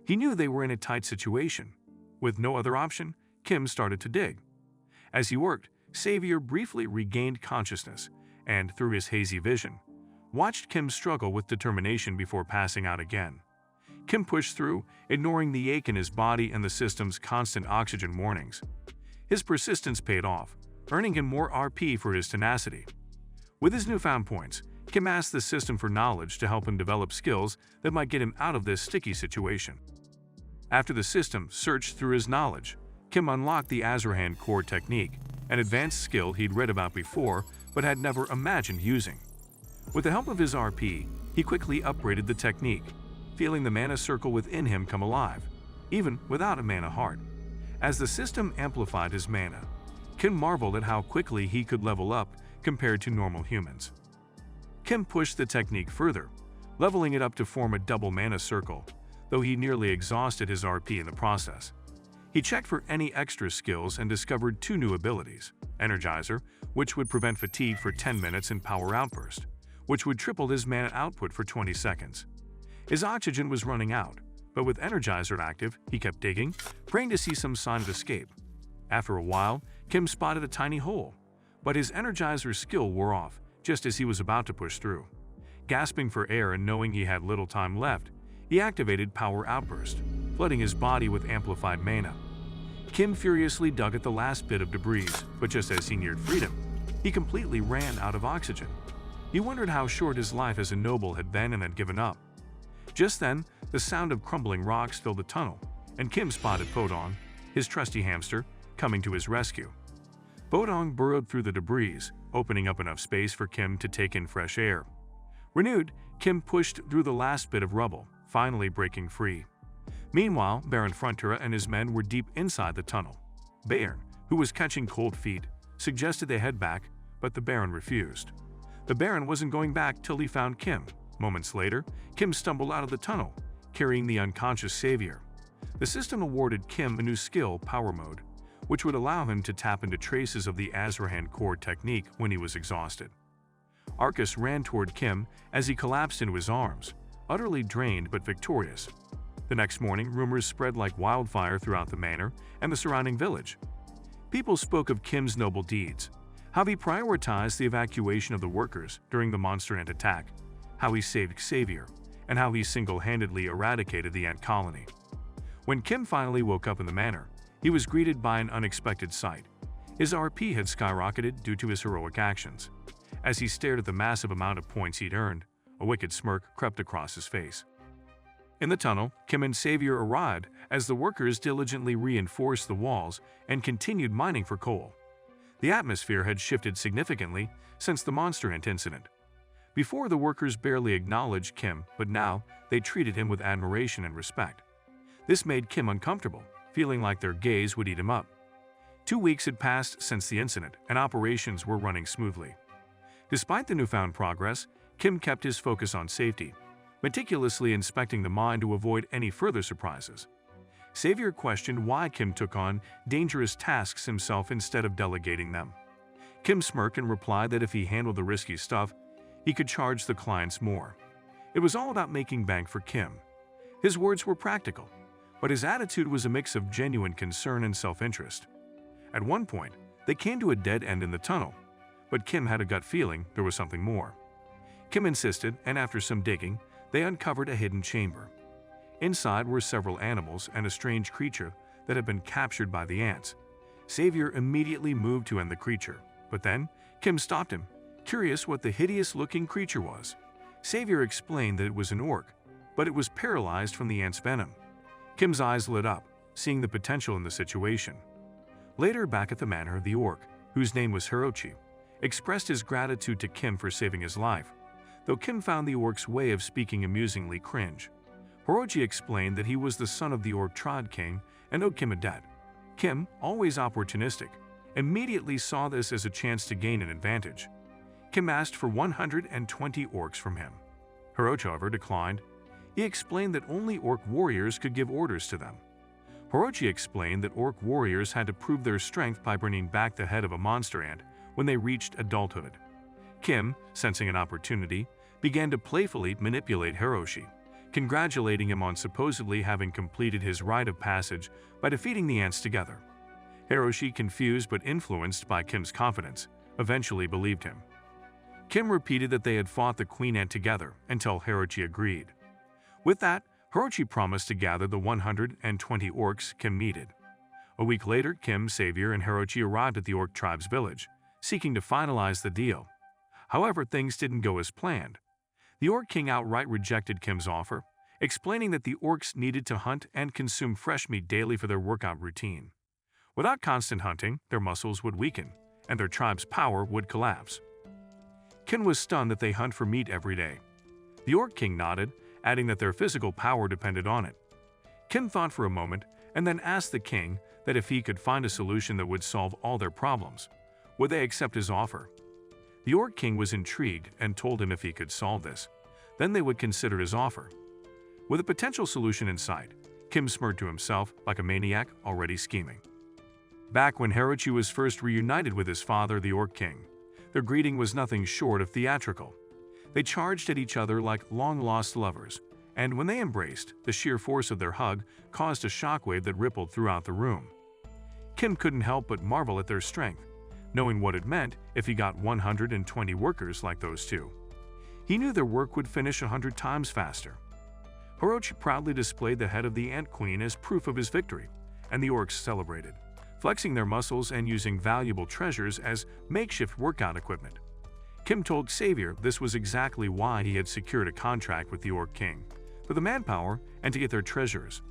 He knew they were in a tight situation. With no other option, Kim started to dig. As he worked, Xavier briefly regained consciousness and, through his hazy vision, watched Kim struggle with determination before passing out again. Kim pushed through, ignoring the ache in his body and the system's constant oxygen warnings. His persistence paid off, earning him more RP for his tenacity. With his newfound points, Kim asked the system for knowledge to help him develop skills that might get him out of this sticky situation. After the system searched through his knowledge, Kim unlocked the Asrahan core technique, an advanced skill he'd read about before but had never imagined using. With the help of his RP, he quickly upgraded the technique, feeling the mana circle within him come alive, even without a mana heart. As the system amplified his mana, Kim marveled at how quickly he could level up compared to normal humans. Kim pushed the technique further, leveling it up to form a double mana circle, though he nearly exhausted his RP in the process. He checked for any extra skills and discovered 2 new abilities: Energizer, which would prevent fatigue for 10 minutes, and Power Outburst, which would triple his mana output for 20 seconds. His oxygen was running out, but with Energizer active, he kept digging, praying to see some sign of escape. After a while, Kim spotted a tiny hole, but his Energizer skill wore off just as he was about to push through. Gasping for air and knowing he had little time left, he activated Power Outburst, flooding his body with amplified mana. Kim furiously dug at the last bit of debris, but just as he neared freedom, he completely ran out of oxygen. He wondered how short his life as a noble had been and had given up. Just then, the sound of crumbling rocks filled the tunnel, and Kim spotted Ppodong, his trusty hamster, coming to his rescue. Ppodong burrowed through the debris, opening up enough space for Kim to take in fresh air. Renewed, Kim pushed through the last bit of rubble, finally breaking free. Meanwhile, Baron Frontura and his men were deep inside the tunnel. Baron, who was catching cold feet, suggested they head back, but the Baron refused. The Baron wasn't going back till he found Kim. Moments later, Kim stumbled out of the tunnel, carrying the unconscious savior. The system awarded Kim a new skill, Power Mode, which would allow him to tap into traces of the Asrahan core technique when he was exhausted. Arcus ran toward Kim as he collapsed into his arms, utterly drained but victorious. The next morning, rumors spread like wildfire throughout the manor and the surrounding village. People spoke of Kim's noble deeds, how he prioritized the evacuation of the workers during the monster ant attack, how he saved Xavier, and how he single-handedly eradicated the ant colony. When Kim finally woke up in the manor, he was greeted by an unexpected sight. His RP had skyrocketed due to his heroic actions. As he stared at the massive amount of points he'd earned, a wicked smirk crept across his face. In the tunnel, Kim and Xavier arrived as the workers diligently reinforced the walls and continued mining for coal. The atmosphere had shifted significantly since the monster ant incident. Before, the workers barely acknowledged Kim, but now they treated him with admiration and respect. This made Kim uncomfortable, feeling like their gaze would eat him up. 2 weeks had passed since the incident, and operations were running smoothly. Despite the newfound progress, Kim kept his focus on safety, meticulously inspecting the mine to avoid any further surprises. Xavier questioned why Kim took on dangerous tasks himself instead of delegating them. Kim smirked and replied that if he handled the risky stuff, he could charge the clients more. It was all about making bank for Kim. His words were practical, but his attitude was a mix of genuine concern and self-interest. At one point, they came to a dead end in the tunnel, but Kim had a gut feeling there was something more. Kim insisted, and after some digging, they uncovered a hidden chamber. Inside were several animals and a strange creature that had been captured by the ants. Xavier immediately moved to end the creature, but then Kim stopped him, curious what the hideous-looking creature was. Xavier explained that it was an orc, but it was paralyzed from the ant's venom. Kim's eyes lit up, seeing the potential in the situation. Later, back at the manor, the orc, whose name was Hirochi, expressed his gratitude to Kim for saving his life, though Kim found the orc's way of speaking amusingly cringe. Hirochi explained that he was the son of the orc tribe king and owed Kim a debt. Kim, always opportunistic, immediately saw this as a chance to gain an advantage. Kim asked for 120 orcs from him. Hirochi, however, declined. He explained that only orc warriors could give orders to them. Hirochi explained that orc warriors had to prove their strength by bringing back the head of a monster ant when they reached adulthood. Kim, sensing an opportunity, began to playfully manipulate Hiroshi, congratulating him on supposedly having completed his rite of passage by defeating the ants together. Hiroshi, confused but influenced by Kim's confidence, eventually believed him. Kim repeated that they had fought the queen ant together until Hiroshi agreed. With that, Hiroshi promised to gather the 120 orcs Kim needed. A week later, Kim, Xavier, and Hiroshi arrived at the orc tribe's village, seeking to finalize the deal. However, things didn't go as planned. The orc king outright rejected Kim's offer, explaining that the orcs needed to hunt and consume fresh meat daily for their workout routine. Without constant hunting, their muscles would weaken, and their tribe's power would collapse. Kim was stunned that they hunt for meat every day. The orc king nodded, adding that their physical power depended on it. Kim thought for a moment and then asked the king that if he could find a solution that would solve all their problems, would they accept his offer? The orc king was intrigued and told him if he could solve this, then they would consider his offer. With a potential solution in sight, Kim smirked to himself like a maniac already scheming. Back when Hirochi was first reunited with his father, the orc king, their greeting was nothing short of theatrical. They charged at each other like long-lost lovers, and when they embraced, the sheer force of their hug caused a shockwave that rippled throughout the room. Kim couldn't help but marvel at their strength, knowing what it meant if he got 120 workers like those two. He knew their work would finish 100 times faster. Hirochi proudly displayed the head of the Ant Queen as proof of his victory, and the orcs celebrated. flexing their muscles and using valuable treasures as makeshift workout equipment. Kim told Xavier this was exactly why he had secured a contract with the Orc King, for the manpower and to get their treasures.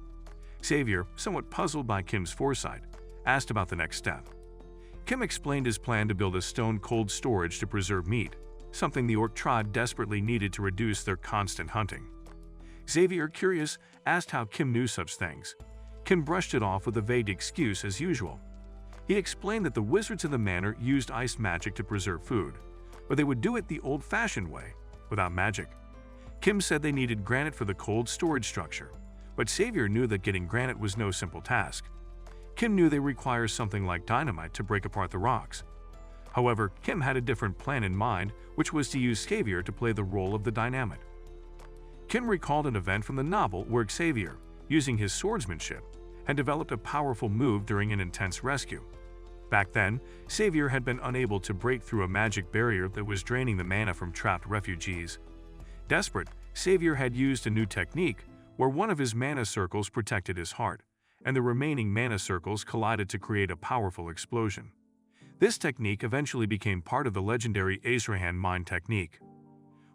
Xavier, somewhat puzzled by Kim's foresight, asked about the next step. Kim explained his plan to build a stone-cold storage to preserve meat, something the Orc tribe desperately needed to reduce their constant hunting. Xavier, curious, asked how Kim knew such things. Kim brushed it off with a vague excuse as usual. He explained that the wizards in the manor used ice magic to preserve food, but they would do it the old-fashioned way, without magic. Kim said they needed granite for the cold storage structure, but Xavier knew that getting granite was no simple task. Kim knew they required something like dynamite to break apart the rocks. However, Kim had a different plan in mind, which was to use Xavier to play the role of the dynamite. Kim recalled an event from the novel where Xavier, using his swordsmanship, had developed a powerful move during an intense rescue. Back then, Xavier had been unable to break through a magic barrier that was draining the mana from trapped refugees. Desperate, Xavier had used a new technique where one of his mana circles protected his heart, and the remaining mana circles collided to create a powerful explosion. This technique eventually became part of the legendary Asrahan mind technique.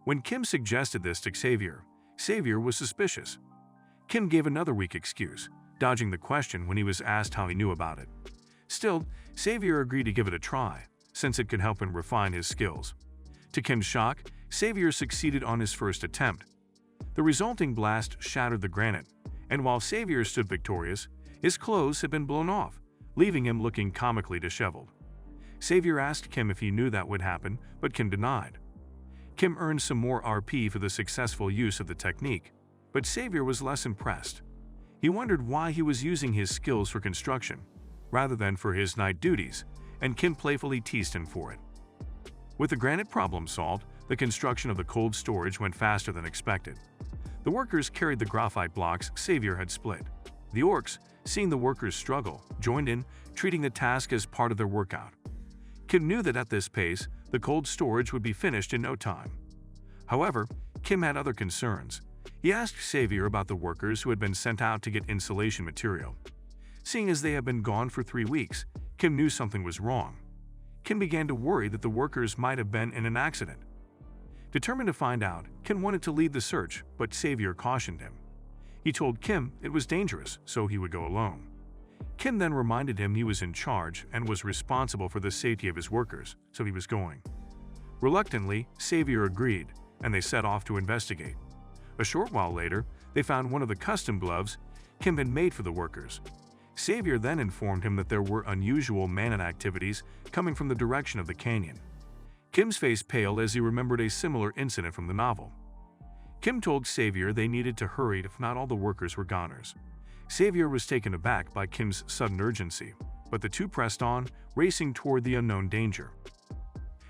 When Kim suggested this to Xavier, Xavier was suspicious. Kim gave another weak excuse, dodging the question when he was asked how he knew about it. Still, Xavier agreed to give it a try, since it could help him refine his skills. To Kim's shock, Xavier succeeded on his first attempt. The resulting blast shattered the granite, and while Xavier stood victorious, his clothes had been blown off, leaving him looking comically disheveled. Xavier asked Kim if he knew that would happen, but Kim denied. Kim earned some more RP for the successful use of the technique, but Xavier was less impressed. He wondered why he was using his skills for construction, rather than for his night duties, and Kim playfully teased him for it. With the granite problem solved, the construction of the cold storage went faster than expected. The workers carried the graphite blocks Xavier had split. The orcs, seeing the workers struggle, joined in, treating the task as part of their workout. Kim knew that at this pace, the cold storage would be finished in no time. However, Kim had other concerns. He asked Xavier about the workers who had been sent out to get insulation material. Seeing as they had been gone for 3 weeks, Kim knew something was wrong. Kim began to worry that the workers might have been in an accident. Determined to find out, Kim wanted to lead the search, but Xavier cautioned him. He told Kim it was dangerous, so he would go alone. Kim then reminded him he was in charge and was responsible for the safety of his workers, so he was going. Reluctantly, Xavier agreed, and they set off to investigate. A short while later, they found one of the custom gloves Kim had made for the workers. Xavier then informed him that there were unusual mana activities coming from the direction of the canyon. Kim's face paled as he remembered a similar incident from the novel. Kim told Xavier they needed to hurry if not all the workers were goners. Xavier was taken aback by Kim's sudden urgency, but the two pressed on, racing toward the unknown danger.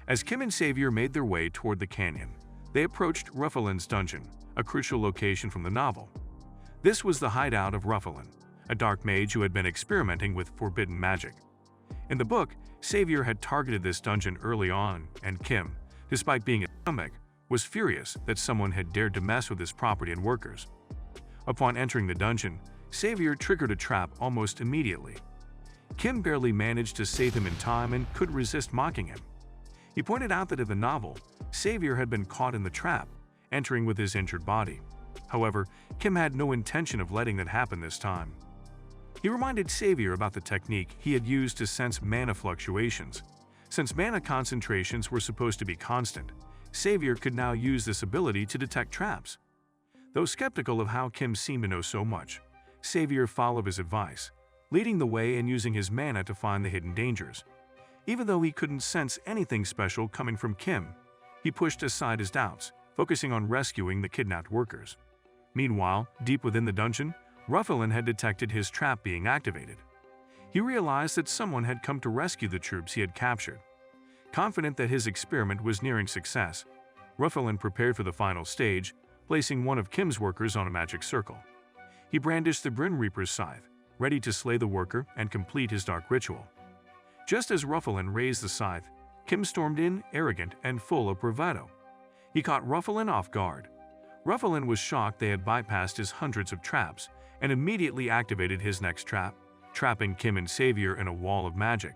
As Kim and Xavier made their way toward the canyon, they approached Ruffalin's dungeon, a crucial location from the novel. This was the hideout of Ruffalin, a dark mage who had been experimenting with forbidden magic. In the book, Xavier had targeted this dungeon early on, and Kim, despite being a stomach, was furious that someone had dared to mess with his property and workers. Upon entering the dungeon, Xavier triggered a trap almost immediately. Kim barely managed to save him in time and couldn't resist mocking him. He pointed out that in the novel, Xavier had been caught in the trap, entering with his injured body. However, Kim had no intention of letting that happen this time. He reminded Xavier about the technique he had used to sense mana fluctuations. Since mana concentrations were supposed to be constant, Xavier could now use this ability to detect traps. Though skeptical of how Kim seemed to know so much, Xavier followed his advice, leading the way and using his mana to find the hidden dangers. Even though he couldn't sense anything special coming from Kim, he pushed aside his doubts, focusing on rescuing the kidnapped workers. Meanwhile, deep within the dungeon, Ruffalin had detected his trap being activated. He realized that someone had come to rescue the troops he had captured. Confident that his experiment was nearing success, Ruffalin prepared for the final stage, placing one of Kim's workers on a magic circle. He brandished the Bryn Reaper's scythe, ready to slay the worker and complete his dark ritual. Just as Ruffalin raised the scythe, Kim stormed in, arrogant and full of bravado. He caught Ruffalin off guard. Ruffalin was shocked they had bypassed his hundreds of traps and immediately activated his next trap, trapping Kim and Savior in a wall of magic.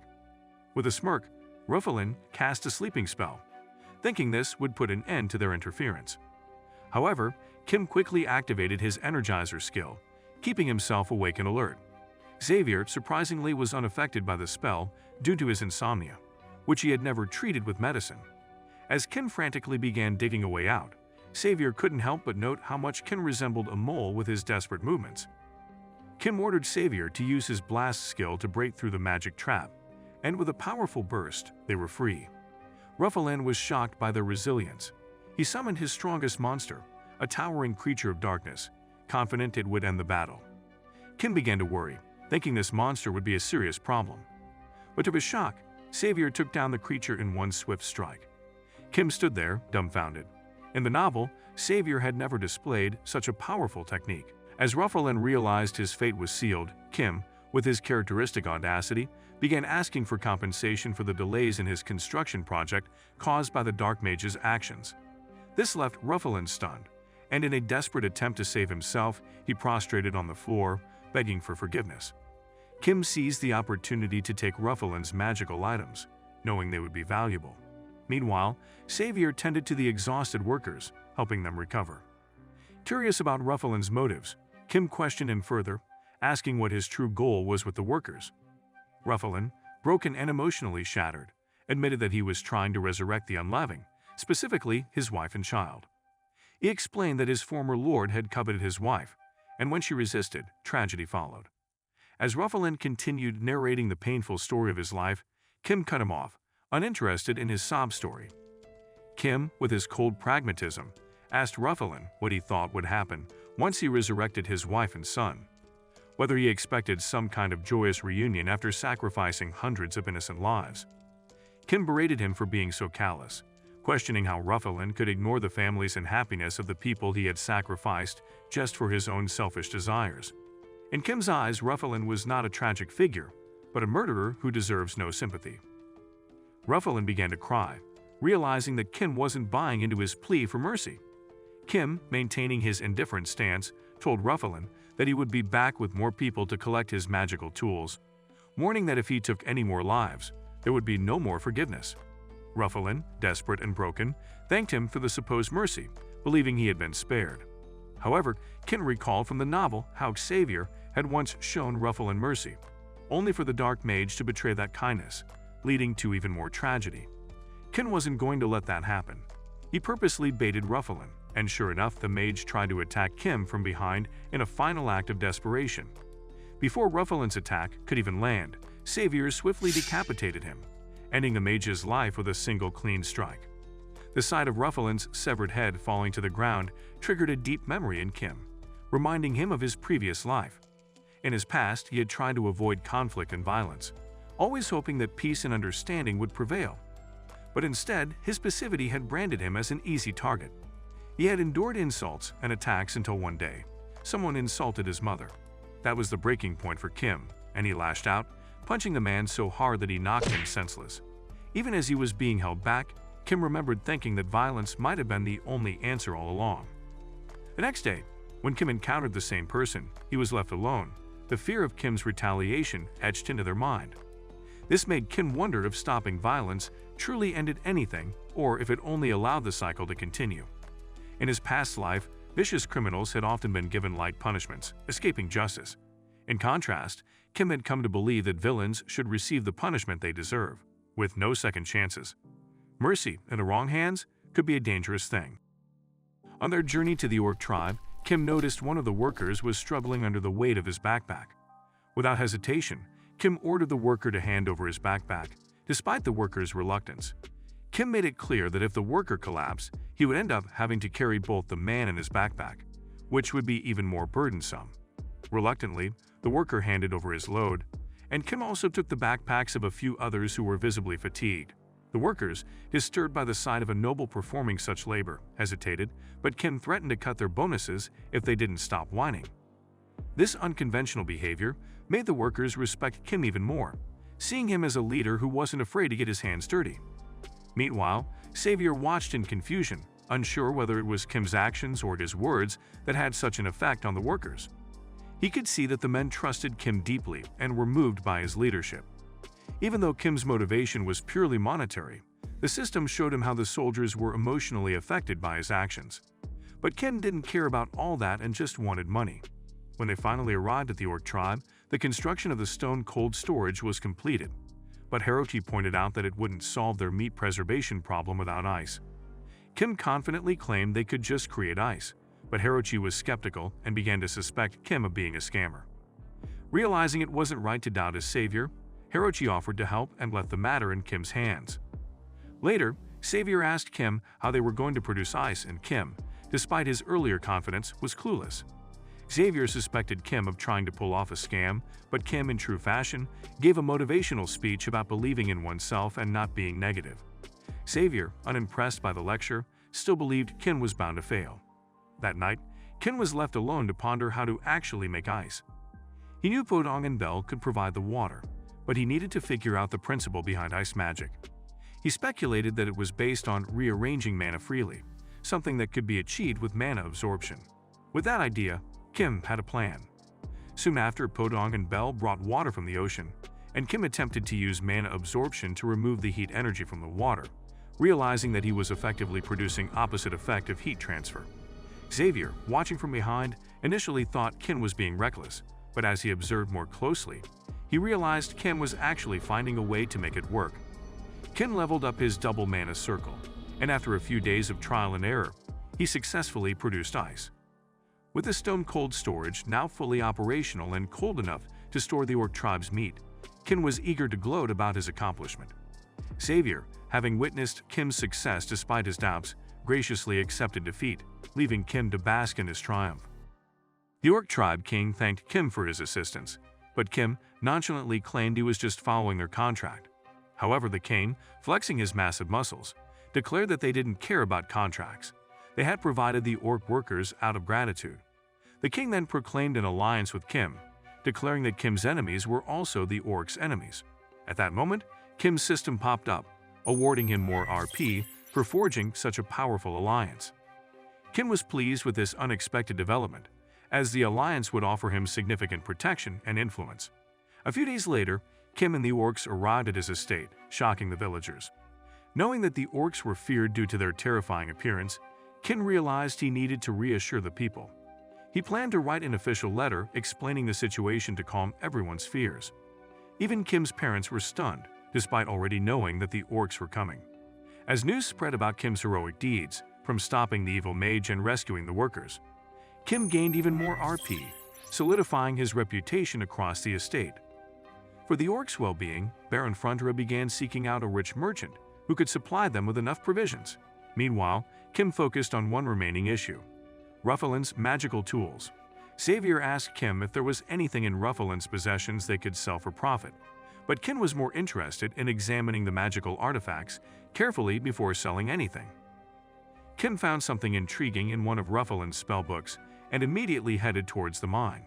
With a smirk, Ruffalin cast a sleeping spell, thinking this would put an end to their interference. However, Kim quickly activated his Energizer skill, keeping himself awake and alert. Xavier surprisingly was unaffected by the spell due to his insomnia, which he had never treated with medicine. As Kim frantically began digging a way out, Xavier couldn't help but note how much Kim resembled a mole with his desperate movements. Kim ordered Xavier to use his blast skill to break through the magic trap, and with a powerful burst, they were free. Ruffalin was shocked by their resilience. He summoned his strongest monster, a towering creature of darkness, confident it would end the battle. Kim began to worry, thinking this monster would be a serious problem. But to his shock, Xavier took down the creature in one swift strike. Kim stood there, dumbfounded. In the novel, Xavier had never displayed such a powerful technique. As Ruffalin realized his fate was sealed, Kim, with his characteristic audacity, began asking for compensation for the delays in his construction project caused by the Dark Mage's actions. This left Ruffalin stunned, and in a desperate attempt to save himself, he prostrated on the floor, begging for forgiveness. Kim seized the opportunity to take Ruffalin's magical items, knowing they would be valuable. Meanwhile, Xavier tended to the exhausted workers, helping them recover. Curious about Ruffalin's motives, Kim questioned him further, asking what his true goal was with the workers. Ruffalin, broken and emotionally shattered, admitted that he was trying to resurrect the unloving, specifically his wife and child. He explained that his former lord had coveted his wife, and when she resisted, tragedy followed. As Ruffalin continued narrating the painful story of his life, Kim cut him off, uninterested in his sob story. Kim, with his cold pragmatism, asked Ruffalin what he thought would happen once he resurrected his wife and son, whether he expected some kind of joyous reunion after sacrificing hundreds of innocent lives. Kim berated him for being so callous, questioning how Ruffalin could ignore the families and happiness of the people he had sacrificed just for his own selfish desires. In Kim's eyes, Ruffalin was not a tragic figure, but a murderer who deserves no sympathy. Ruffalin began to cry, realizing that Kim wasn't buying into his plea for mercy. Kim, maintaining his indifferent stance, told Ruffalin that he would be back with more people to collect his magical tools, warning that if he took any more lives, there would be no more forgiveness. Ruffalin, desperate and broken, thanked him for the supposed mercy, believing he had been spared. However, Kim recalled from the novel how Xavier had once shown Ruffalin mercy, only for the Dark Mage to betray that kindness, leading to even more tragedy. Kim wasn't going to let that happen. He purposely baited Ruffalin, and sure enough, the mage tried to attack Kim from behind in a final act of desperation. Before Ruffalin's attack could even land, Xavier swiftly decapitated him, ending the mage's life with a single clean strike. The sight of Ruffalin's severed head falling to the ground triggered a deep memory in Kim, reminding him of his previous life. In his past, he had tried to avoid conflict and violence, always hoping that peace and understanding would prevail. But instead, his passivity had branded him as an easy target. He had endured insults and attacks until one day, someone insulted his mother. That was the breaking point for Kim, and he lashed out, punching the man so hard that he knocked him senseless. Even as he was being held back, Kim remembered thinking that violence might have been the only answer all along. The next day, when Kim encountered the same person, he was left alone. The fear of Kim's retaliation etched into their mind. This made Kim wonder if stopping violence truly ended anything, or if it only allowed the cycle to continue. In his past life, vicious criminals had often been given light punishments, escaping justice. In contrast, Kim had come to believe that villains should receive the punishment they deserve, with no second chances. Mercy, in the wrong hands, could be a dangerous thing. On their journey to the orc tribe, Kim noticed one of the workers was struggling under the weight of his backpack. Without hesitation, Kim ordered the worker to hand over his backpack, despite the worker's reluctance. Kim made it clear that if the worker collapsed, he would end up having to carry both the man and his backpack, which would be even more burdensome. Reluctantly, the worker handed over his load, and Kim also took the backpacks of a few others who were visibly fatigued. The workers, disturbed by the sight of a noble performing such labor, hesitated, but Kim threatened to cut their bonuses if they didn't stop whining. This unconventional behavior made the workers respect Kim even more, seeing him as a leader who wasn't afraid to get his hands dirty. Meanwhile, Xavier watched in confusion, unsure whether it was Kim's actions or his words that had such an effect on the workers. He could see that the men trusted Kim deeply and were moved by his leadership. Even though Kim's motivation was purely monetary, the system showed him how the soldiers were emotionally affected by his actions. But Kim didn't care about all that and just wanted money. When they finally arrived at the orc tribe, the construction of the stone cold storage was completed. But Hirochi pointed out that it wouldn't solve their meat preservation problem without ice. Kim confidently claimed they could just create ice, but Hirochi was skeptical and began to suspect Kim of being a scammer. Realizing it wasn't right to doubt his savior, Hirochi offered to help and left the matter in Kim's hands. Later, Savior asked Kim how they were going to produce ice, and Kim, despite his earlier confidence, was clueless. Xavier suspected Kim of trying to pull off a scam, but Kim, in true fashion, gave a motivational speech about believing in oneself and not being negative. Xavier, unimpressed by the lecture, still believed Kim was bound to fail. That night, Kim was left alone to ponder how to actually make ice. He knew Ppodong and Bell could provide the water, but he needed to figure out the principle behind ice magic. He speculated that it was based on rearranging mana freely, something that could be achieved with mana absorption. With that idea, Kim had a plan. Soon after, Ppodong and Bell brought water from the ocean, and Kim attempted to use mana absorption to remove the heat energy from the water, realizing that he was effectively producing opposite effect of heat transfer. Xavier, watching from behind, initially thought Kim was being reckless, but as he observed more closely, he realized Kim was actually finding a way to make it work. Kim leveled up his double mana circle, and after a few days of trial and error, he successfully produced ice. With the stone cold storage now fully operational and cold enough to store the orc tribe's meat, Kim was eager to gloat about his accomplishment. Xavier, having witnessed Kim's success despite his doubts, graciously accepted defeat, leaving Kim to bask in his triumph. The orc tribe king thanked Kim for his assistance, but Kim nonchalantly claimed he was just following their contract. However, the king, flexing his massive muscles, declared that they didn't care about contracts. They had provided the orc workers out of gratitude. The king then proclaimed an alliance with Kim, declaring that Kim's enemies were also the orcs' enemies. At that moment, Kim's system popped up, awarding him more RP for forging such a powerful alliance. Kim was pleased with this unexpected development, as the alliance would offer him significant protection and influence. A few days later, Kim and the orcs arrived at his estate, shocking the villagers. Knowing that the orcs were feared due to their terrifying appearance, Kim realized he needed to reassure the people. He planned to write an official letter explaining the situation to calm everyone's fears. Even Kim's parents were stunned, despite already knowing that the orcs were coming. As news spread about Kim's heroic deeds, from stopping the evil mage and rescuing the workers, Kim gained even more RP, solidifying his reputation across the estate. For the orcs' well-being, Baron Frontera began seeking out a rich merchant who could supply them with enough provisions. Meanwhile, Kim focused on one remaining issue: Ruffalin's magical tools. Xavier asked Kim if there was anything in Ruffalin's possessions they could sell for profit, but Kim was more interested in examining the magical artifacts carefully before selling anything. Kim found something intriguing in one of Ruffalin's spellbooks and immediately headed towards the mine.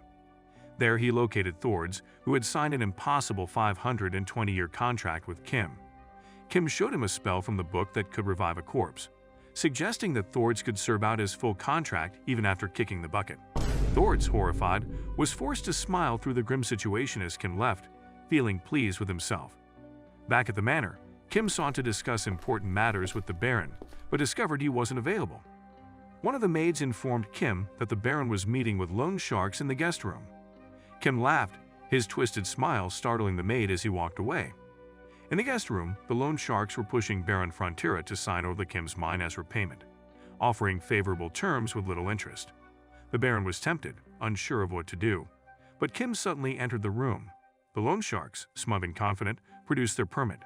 There he located Thords, who had signed an impossible 520-year contract with Kim. Kim showed him a spell from the book that could revive a corpse, suggesting that Thords could serve out his full contract even after kicking the bucket. Thords, horrified, was forced to smile through the grim situation as Kim left, feeling pleased with himself. Back at the manor, Kim sought to discuss important matters with the Baron, but discovered he wasn't available. One of the maids informed Kim that the Baron was meeting with loan sharks in the guest room. Kim laughed, his twisted smile startling the maid as he walked away. In the guest room, the loan sharks were pushing Baron Frontera to sign over Kim's mine as repayment, offering favorable terms with little interest. The Baron was tempted, unsure of what to do, but Kim suddenly entered the room. The loan sharks, smug and confident, produced their permit.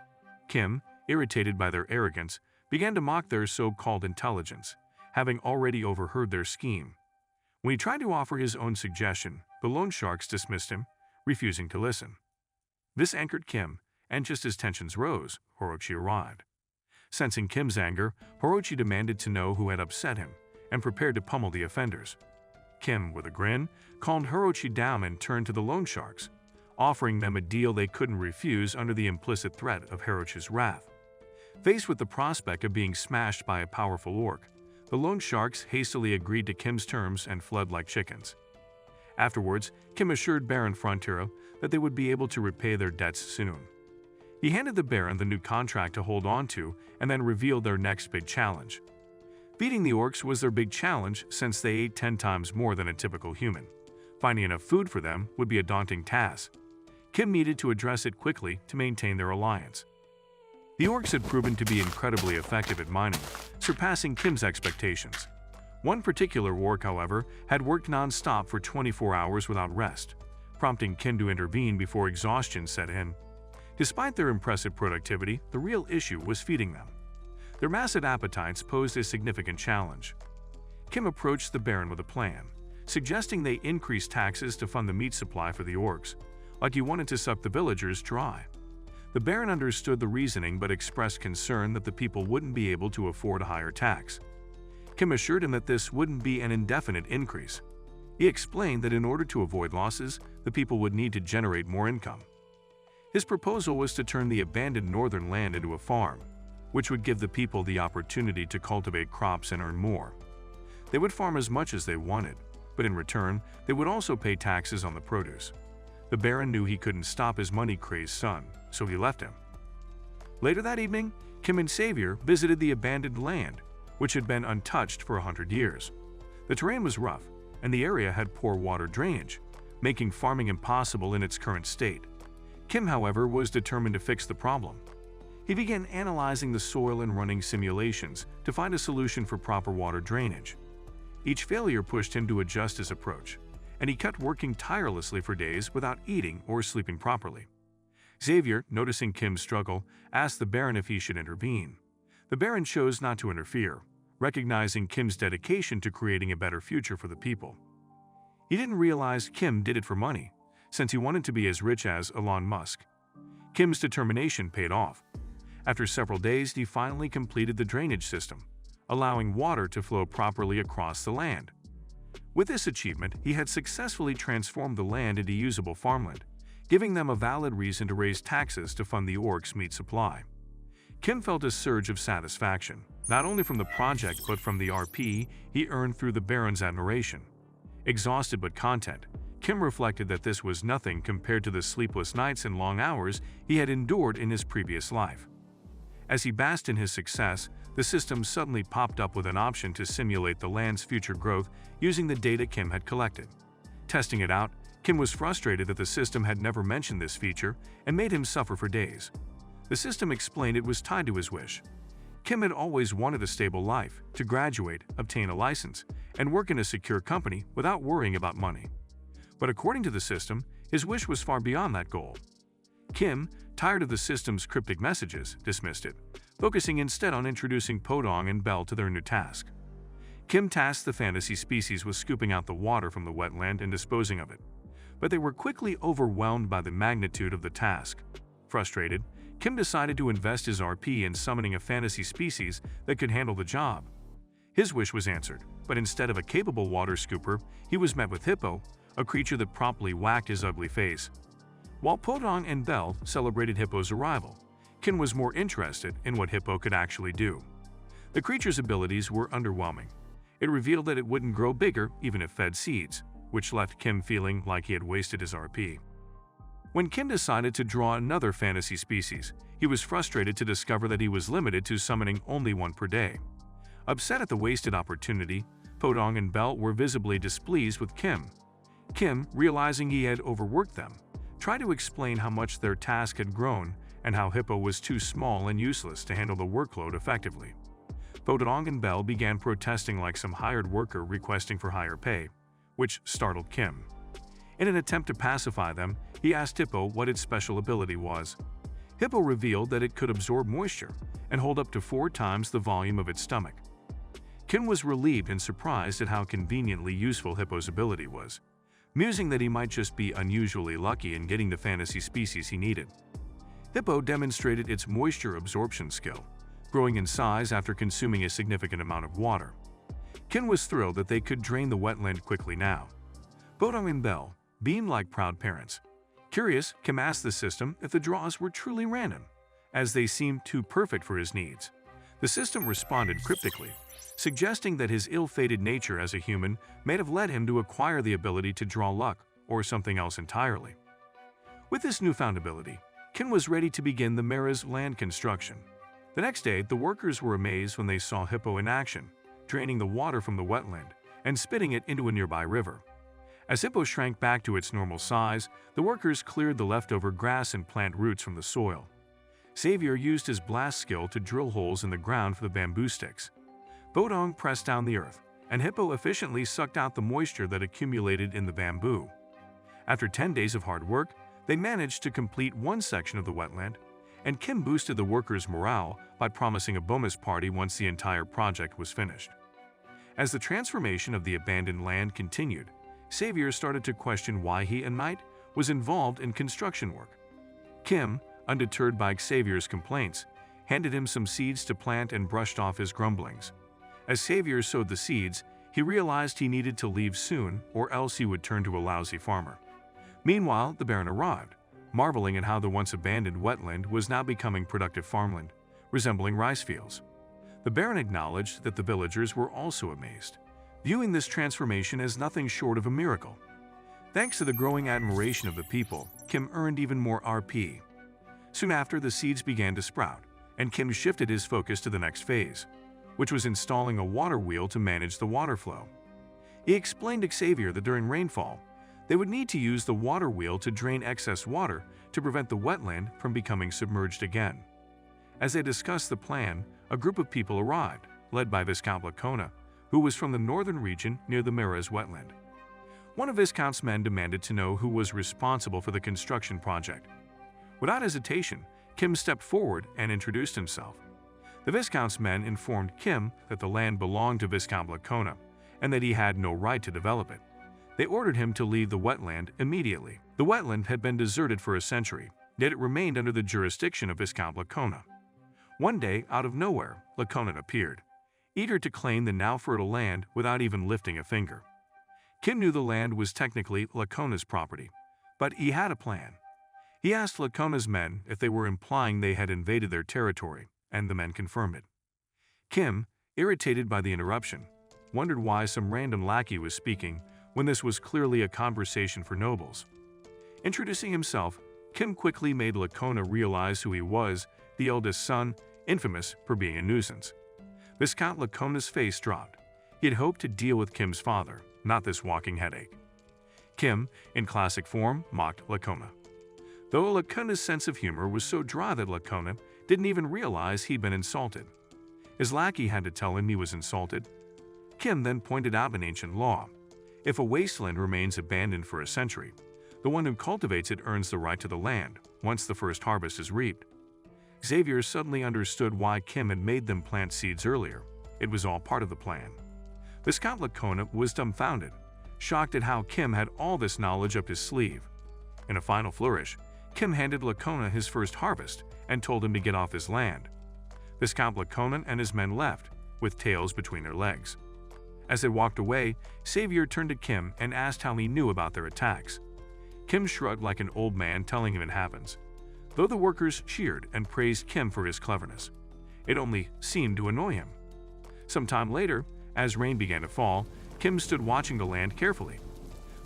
Kim, irritated by their arrogance, began to mock their so-called intelligence, having already overheard their scheme. When he tried to offer his own suggestion, the loan sharks dismissed him, refusing to listen. This angered Kim, and just as tensions rose, Hirochi arrived. Sensing Kim's anger, Hirochi demanded to know who had upset him and prepared to pummel the offenders. Kim, with a grin, calmed Hirochi down and turned to the loan sharks, offering them a deal they couldn't refuse under the implicit threat of Hirochi's wrath. Faced with the prospect of being smashed by a powerful orc, the loan sharks hastily agreed to Kim's terms and fled like chickens. Afterwards, Kim assured Baron Frontero that they would be able to repay their debts soon. He handed the Baron the new contract to hold on to and then revealed their next big challenge. Beating the orcs was their big challenge since they ate 10 times more than a typical human. Finding enough food for them would be a daunting task. Kim needed to address it quickly to maintain their alliance. The orcs had proven to be incredibly effective at mining, surpassing Kim's expectations. One particular orc, however, had worked non-stop for 24 hours without rest, prompting Kim to intervene before exhaustion set in. Despite their impressive productivity, the real issue was feeding them. Their massive appetites posed a significant challenge. Kim approached the Baron with a plan, suggesting they increase taxes to fund the meat supply for the orcs, like he wanted to suck the villagers dry. The Baron understood the reasoning but expressed concern that the people wouldn't be able to afford a higher tax. Kim assured him that this wouldn't be an indefinite increase. He explained that in order to avoid losses, the people would need to generate more income. His proposal was to turn the abandoned northern land into a farm, which would give the people the opportunity to cultivate crops and earn more. They would farm as much as they wanted, but in return, they would also pay taxes on the produce. The Baron knew he couldn't stop his money-crazed son, so he left him. Later that evening, Kim and Savior visited the abandoned land, which had been untouched for 100 years. The terrain was rough, and the area had poor water drainage, making farming impossible in its current state. Kim, however, was determined to fix the problem. He began analyzing the soil and running simulations to find a solution for proper water drainage. Each failure pushed him to adjust his approach, and he kept working tirelessly for days without eating or sleeping properly. Xavier, noticing Kim's struggle, asked the Baron if he should intervene. The Baron chose not to interfere, recognizing Kim's dedication to creating a better future for the people. He didn't realize Kim did it for money, since he wanted to be as rich as Elon Musk. Kim's determination paid off. After several days, he finally completed the drainage system, allowing water to flow properly across the land. With this achievement, he had successfully transformed the land into usable farmland, giving them a valid reason to raise taxes to fund the orcs' meat supply. Kim felt a surge of satisfaction, not only from the project but from the RP he earned through the Baron's admiration. Exhausted but content, Kim reflected that this was nothing compared to the sleepless nights and long hours he had endured in his previous life. As he basked in his success, the system suddenly popped up with an option to simulate the land's future growth using the data Kim had collected. Testing it out, Kim was frustrated that the system had never mentioned this feature and made him suffer for days. The system explained it was tied to his wish. Kim had always wanted a stable life, to graduate, obtain a license, and work in a secure company without worrying about money. But according to the system, his wish was far beyond that goal. Kim, tired of the system's cryptic messages, dismissed it, focusing instead on introducing Ppodong and Bell to their new task. Kim tasked the fantasy species with scooping out the water from the wetland and disposing of it, but they were quickly overwhelmed by the magnitude of the task. Frustrated, Kim decided to invest his RP in summoning a fantasy species that could handle the job. His wish was answered, but instead of a capable water scooper, he was met with Hippo, a creature that promptly whacked his ugly face. While Ppodong and Bell celebrated Hippo's arrival, Kim was more interested in what Hippo could actually do. The creature's abilities were underwhelming. It revealed that it wouldn't grow bigger even if fed seeds, which left Kim feeling like he had wasted his RP. When Kim decided to draw another fantasy species, he was frustrated to discover that he was limited to summoning only one per day. Upset at the wasted opportunity, Ppodong and Bell were visibly displeased with Kim. Kim, realizing he had overworked them, tried to explain how much their task had grown and how Hippo was too small and useless to handle the workload effectively. Ppodong and Bell began protesting like some hired worker requesting for higher pay, which startled Kim. In an attempt to pacify them, he asked Hippo what its special ability was. Hippo revealed that it could absorb moisture and hold up to 4 times the volume of its stomach. Kim was relieved and surprised at how conveniently useful Hippo's ability was, musing that he might just be unusually lucky in getting the fantasy species he needed. Hippo demonstrated its moisture absorption skill, growing in size after consuming a significant amount of water. Kim was thrilled that they could drain the wetland quickly now. Ppodong and Bell beamed like proud parents. Curious, Kim asked the system if the draws were truly random, as they seemed too perfect for his needs. The system responded cryptically, suggesting that his ill-fated nature as a human may have led him to acquire the ability to draw luck or something else entirely. With this newfound ability, Kim was ready to begin the Mera's land construction. The next day, the workers were amazed when they saw Hippo in action, draining the water from the wetland and spitting it into a nearby river. As Hippo shrank back to its normal size, the workers cleared the leftover grass and plant roots from the soil. Xavier used his blast skill to drill holes in the ground for the bamboo sticks. Ppodong pressed down the earth, and Hippo efficiently sucked out the moisture that accumulated in the bamboo. After 10 days of hard work, they managed to complete one section of the wetland, and Kim boosted the workers' morale by promising a bonus party once the entire project was finished. As the transformation of the abandoned land continued, Xavier started to question why he, a knight, was involved in construction work. Kim, undeterred by Xavier's complaints, handed him some seeds to plant and brushed off his grumblings. As Xavier sowed the seeds, he realized he needed to leave soon or else he would turn to a lousy farmer. Meanwhile, the Baron arrived, marveling at how the once abandoned wetland was now becoming productive farmland, resembling rice fields. The Baron acknowledged that the villagers were also amazed, viewing this transformation as nothing short of a miracle. Thanks to the growing admiration of the people, Kim earned even more RP. Soon after, the seeds began to sprout, and Kim shifted his focus to the next phase, which was installing a water wheel to manage the water flow. He explained to Xavier that during rainfall, they would need to use the water wheel to drain excess water to prevent the wetland from becoming submerged again. As they discussed the plan, a group of people arrived, led by Viscount Lacona, who was from the northern region near the Mera's wetland. One of Viscount's men demanded to know who was responsible for the construction project. Without hesitation, Kim stepped forward and introduced himself. The Viscount's men informed Kim that the land belonged to Viscount Lacona and that he had no right to develop it. They ordered him to leave the wetland immediately. The wetland had been deserted for a century, yet it remained under the jurisdiction of Viscount Lacona. One day, out of nowhere, Lacona appeared, eager to claim the now fertile land without even lifting a finger. Kim knew the land was technically Lacona's property, but he had a plan. He asked Lacona's men if they were implying they had invaded their territory, and the men confirmed it. Kim, irritated by the interruption, wondered why some random lackey was speaking when this was clearly a conversation for nobles. Introducing himself, Kim quickly made Lacona realize who he was, the eldest son, infamous for being a nuisance. Viscount Lacona's face dropped. He had hoped to deal with Kim's father, not this walking headache. Kim, in classic form, mocked Lacona. Though Lacona's sense of humor was so dry that Lacona didn't even realize he'd been insulted. His lackey had to tell him he was insulted. Kim then pointed out an ancient law. If a wasteland remains abandoned for a century, the one who cultivates it earns the right to the land once the first harvest is reaped. Xavier suddenly understood why Kim had made them plant seeds earlier. It was all part of the plan. Viscount Lacona was dumbfounded, shocked at how Kim had all this knowledge up his sleeve. In a final flourish, Kim handed Lacona his first harvest and told him to get off his land. Viscount Lacona and his men left, with tails between their legs. As they walked away, Xavier turned to Kim and asked how he knew about their attacks. Kim shrugged like an old man telling him it happens. Though the workers cheered and praised Kim for his cleverness, it only seemed to annoy him. Some time later, as rain began to fall, Kim stood watching the land carefully.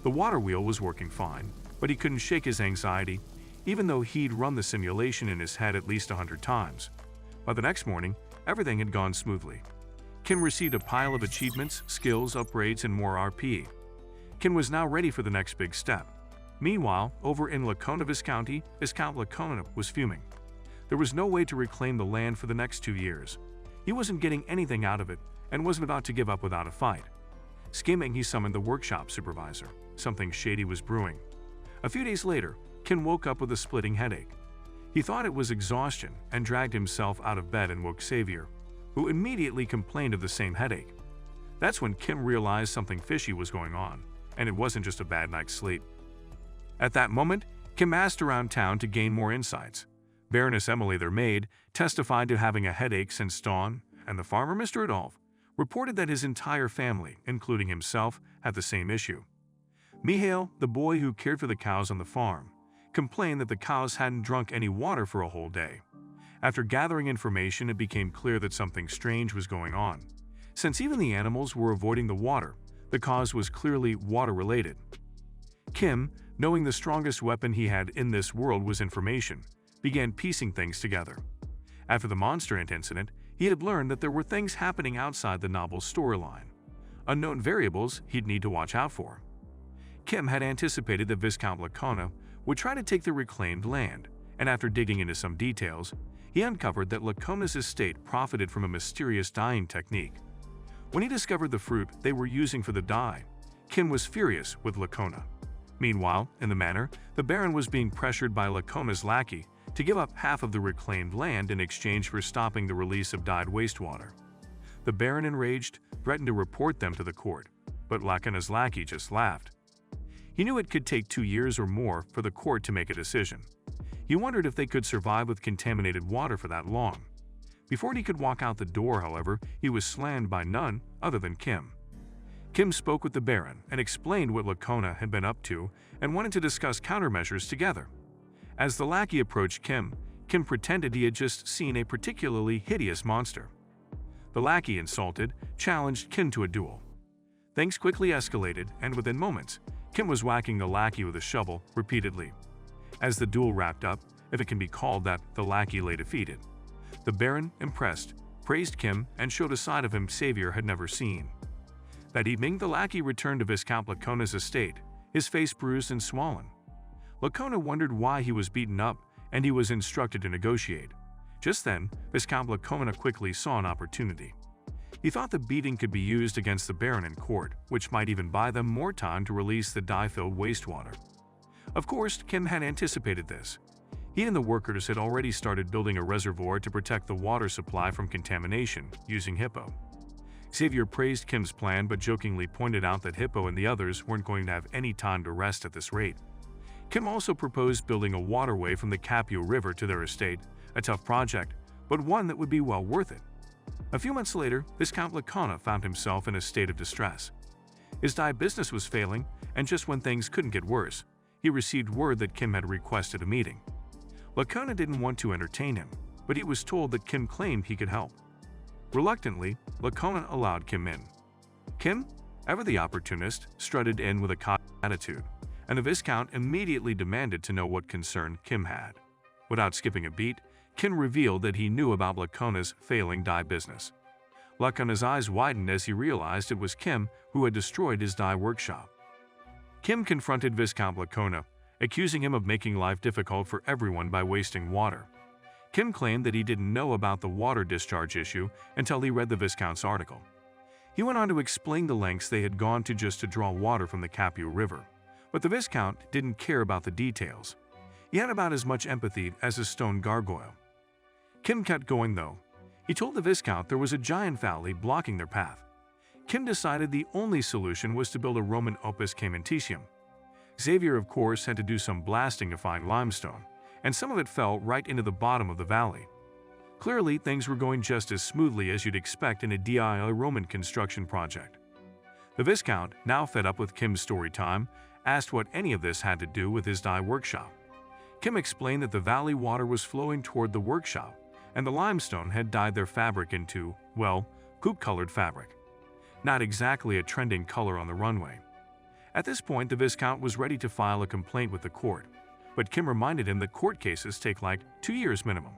The water wheel was working fine, but he couldn't shake his anxiety, even though he'd run the simulation in his head at least 100 times. By the next morning, everything had gone smoothly. Kim received a pile of achievements, skills, upgrades, and more RP. Kim was now ready for the next big step. Meanwhile, over in Lacona Viscounty, Viscount Lacona was fuming. There was no way to reclaim the land for the next 2 years. He wasn't getting anything out of it and wasn't about to give up without a fight. Scheming, he summoned the workshop supervisor. Something shady was brewing. A few days later, Kim woke up with a splitting headache. He thought it was exhaustion and dragged himself out of bed and woke Xavier, who immediately complained of the same headache. That's when Kim realized something fishy was going on, and it wasn't just a bad night's sleep. At that moment, Kim asked around town to gain more insights. Baroness Emily, their maid, testified to having a headache since dawn, and the farmer, Mr. Adolphe, reported that his entire family, including himself, had the same issue. Mihail, the boy who cared for the cows on the farm, complained that the cows hadn't drunk any water for a whole day. After gathering information, it became clear that something strange was going on. Since even the animals were avoiding the water, the cause was clearly water-related. Kim, knowing the strongest weapon he had in this world was information, began piecing things together. After the monster ant incident, he had learned that there were things happening outside the novel's storyline, unknown variables he'd need to watch out for. Kim had anticipated that Viscount Lacona would try to take the reclaimed land, and after digging into some details, he uncovered that Lacona's estate profited from a mysterious dyeing technique. When he discovered the fruit they were using for the dye, Kim was furious with Lacona. Meanwhile, in the manor, the Baron was being pressured by Lacona's lackey to give up half of the reclaimed land in exchange for stopping the release of dyed wastewater. The Baron, enraged, threatened to report them to the court, but Lacona's lackey just laughed. He knew it could take 2 years or more for the court to make a decision. He wondered if they could survive with contaminated water for that long. Before he could walk out the door, however, he was slammed by none other than Kim. Kim spoke with the Baron and explained what Lacona had been up to and wanted to discuss countermeasures together. As the lackey approached Kim, Kim pretended he had just seen a particularly hideous monster. The lackey, insulted, challenged Kim to a duel. Things quickly escalated, and within moments, Kim was whacking the lackey with a shovel repeatedly. As the duel wrapped up, if it can be called that, the lackey lay defeated. The Baron, impressed, praised Kim and showed a side of him Xavier had never seen. That evening, the lackey returned to Viscount Lacona's estate, his face bruised and swollen. Lacona wondered why he was beaten up, and he was instructed to negotiate. Just then, Viscount Lacona quickly saw an opportunity. He thought the beating could be used against the Baron in court, which might even buy them more time to release the dye-filled wastewater. Of course, Kim had anticipated this. He and the workers had already started building a reservoir to protect the water supply from contamination using Hippo. Xavier praised Kim's plan but jokingly pointed out that Hippo and the others weren't going to have any time to rest at this rate. Kim also proposed building a waterway from the Capio River to their estate, a tough project, but one that would be well worth it. A few months later, Viscount Lacona found himself in a state of distress. His dye business was failing, and just when things couldn't get worse, he received word that Kim had requested a meeting. Lacona didn't want to entertain him, but he was told that Kim claimed he could help. Reluctantly, Lacona allowed Kim in. Kim, ever the opportunist, strutted in with a cocky attitude, and the Viscount immediately demanded to know what concern Kim had. Without skipping a beat, Kim revealed that he knew about Lacona's failing dye business. Lacona's eyes widened as he realized it was Kim who had destroyed his dye workshop. Kim confronted Viscount Lacona, accusing him of making life difficult for everyone by wasting water. Kim claimed that he didn't know about the water discharge issue until he read the Viscount's article. He went on to explain the lengths they had gone to just to draw water from the Capio River, but the Viscount didn't care about the details. He had about as much empathy as a stone gargoyle. Kim kept going though. He told the Viscount there was a giant valley blocking their path. Kim decided the only solution was to build a Roman opus caementitium. Xavier, of course, had to do some blasting to find limestone, and some of it fell right into the bottom of the valley. Clearly, things were going just as smoothly as you'd expect in a DIY Roman construction project. The Viscount, now fed up with Kim's story time, asked what any of this had to do with his dye workshop. Kim explained that the valley water was flowing toward the workshop, and the limestone had dyed their fabric into, well, poop-colored fabric. Not exactly a trending color on the runway. At this point, the Viscount was ready to file a complaint with the court, but Kim reminded him that court cases take like 2 years minimum.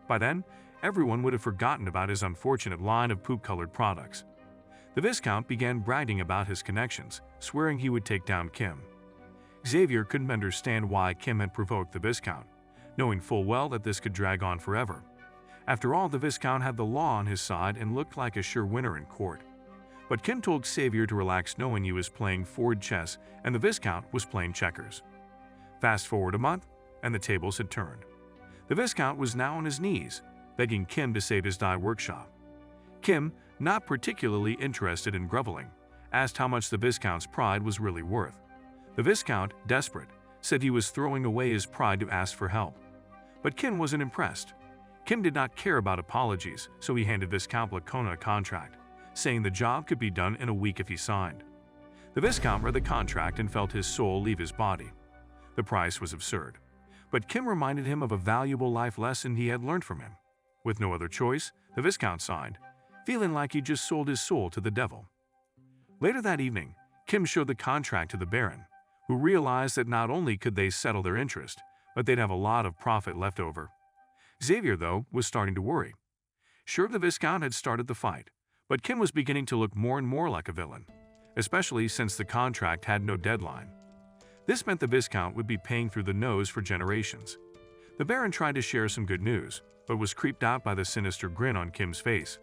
By then, everyone would have forgotten about his unfortunate line of poop-colored products. The Viscount began bragging about his connections, swearing he would take down Kim. Xavier couldn't understand why Kim had provoked the Viscount, knowing full well that this could drag on forever. After all, the Viscount had the law on his side and looked like a sure winner in court. But Kim told Xavier to relax, knowing he was playing forward chess and the Viscount was playing checkers. Fast forward a month, and the tables had turned. The Viscount was now on his knees, begging Kim to save his dye workshop. Kim, not particularly interested in groveling, asked how much the Viscount's pride was really worth. The Viscount, desperate, said he was throwing away his pride to ask for help. But Kim wasn't impressed. Kim did not care about apologies, so he handed Viscount Lacona a contract, saying the job could be done in a week if he signed. The Viscount read the contract and felt his soul leave his body. The price was absurd. but Kim reminded him of a valuable life lesson he had learned from him. With no other choice, the Viscount signed, feeling like he just sold his soul to the devil. Later that evening, Kim showed the contract to the Baron, who realized that not only could they settle their interest, but they'd have a lot of profit left over. Xavier, though, was starting to worry. Sure, the Viscount had started the fight, but Kim was beginning to look more and more like a villain, especially since the contract had no deadline. This meant the Viscount would be paying through the nose for generations. The Baron tried to share some good news, but was creeped out by the sinister grin on Kim's face.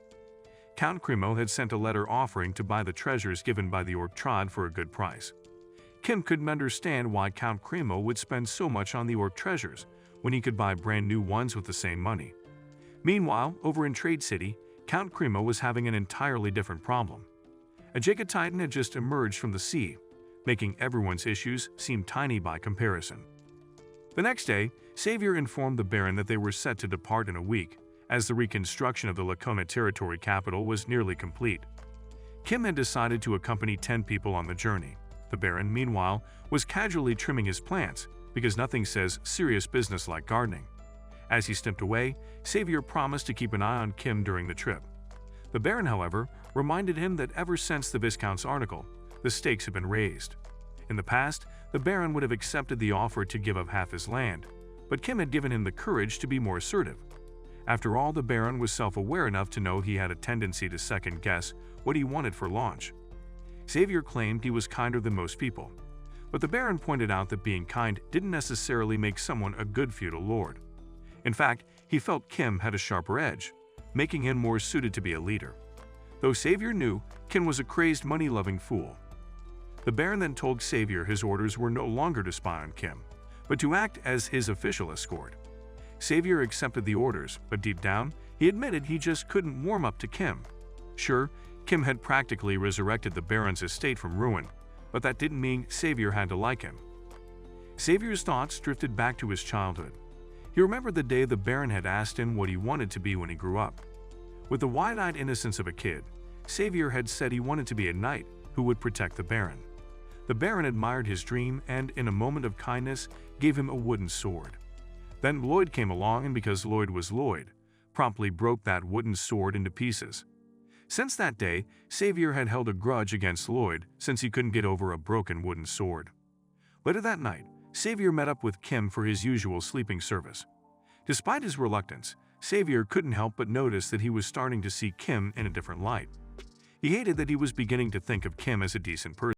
Count Cremo had sent a letter offering to buy the treasures given by the Orc tribe for a good price. Kim couldn't understand why Count Cremo would spend so much on the Orc treasures when he could buy brand new ones with the same money. Meanwhile, over in Trade City, Count Cremo was having an entirely different problem. A Jagged Titan had just emerged from the sea, making everyone's issues seem tiny by comparison. The next day, Xavier informed the Baron that they were set to depart in a week, as the reconstruction of the Lacona territory capital was nearly complete. Kim had decided to accompany 10 people on the journey. The Baron, meanwhile, was casually trimming his plants, because nothing says serious business like gardening. As he stepped away, Xavier promised to keep an eye on Kim during the trip. The Baron, however, reminded him that ever since the Viscount's article, the stakes had been raised. In the past, the Baron would have accepted the offer to give up half his land, but Kim had given him the courage to be more assertive. After all, the Baron was self-aware enough to know he had a tendency to second-guess what he wanted for launch. Xavier claimed he was kinder than most people, but the Baron pointed out that being kind didn't necessarily make someone a good feudal lord. In fact, he felt Kim had a sharper edge, making him more suited to be a leader. Though Xavier knew Kim was a crazed, money-loving fool. The Baron then told Xavier his orders were no longer to spy on Kim, but to act as his official escort. Xavier accepted the orders, but deep down, he admitted he just couldn't warm up to Kim. Sure, Kim had practically resurrected the Baron's estate from ruin, but that didn't mean Xavier had to like him. Xavier's thoughts drifted back to his childhood. He remembered the day the Baron had asked him what he wanted to be when he grew up. With the wide-eyed innocence of a kid, Xavier had said he wanted to be a knight who would protect the Baron. The Baron admired his dream and, in a moment of kindness, gave him a wooden sword. Then Lloyd came along, and because Lloyd was Lloyd, promptly broke that wooden sword into pieces. Since that day, Xavier had held a grudge against Lloyd since he couldn't get over a broken wooden sword. Later that night, Xavier met up with Kim for his usual sleeping service. Despite his reluctance, Xavier couldn't help but notice that he was starting to see Kim in a different light. He hated that he was beginning to think of Kim as a decent person.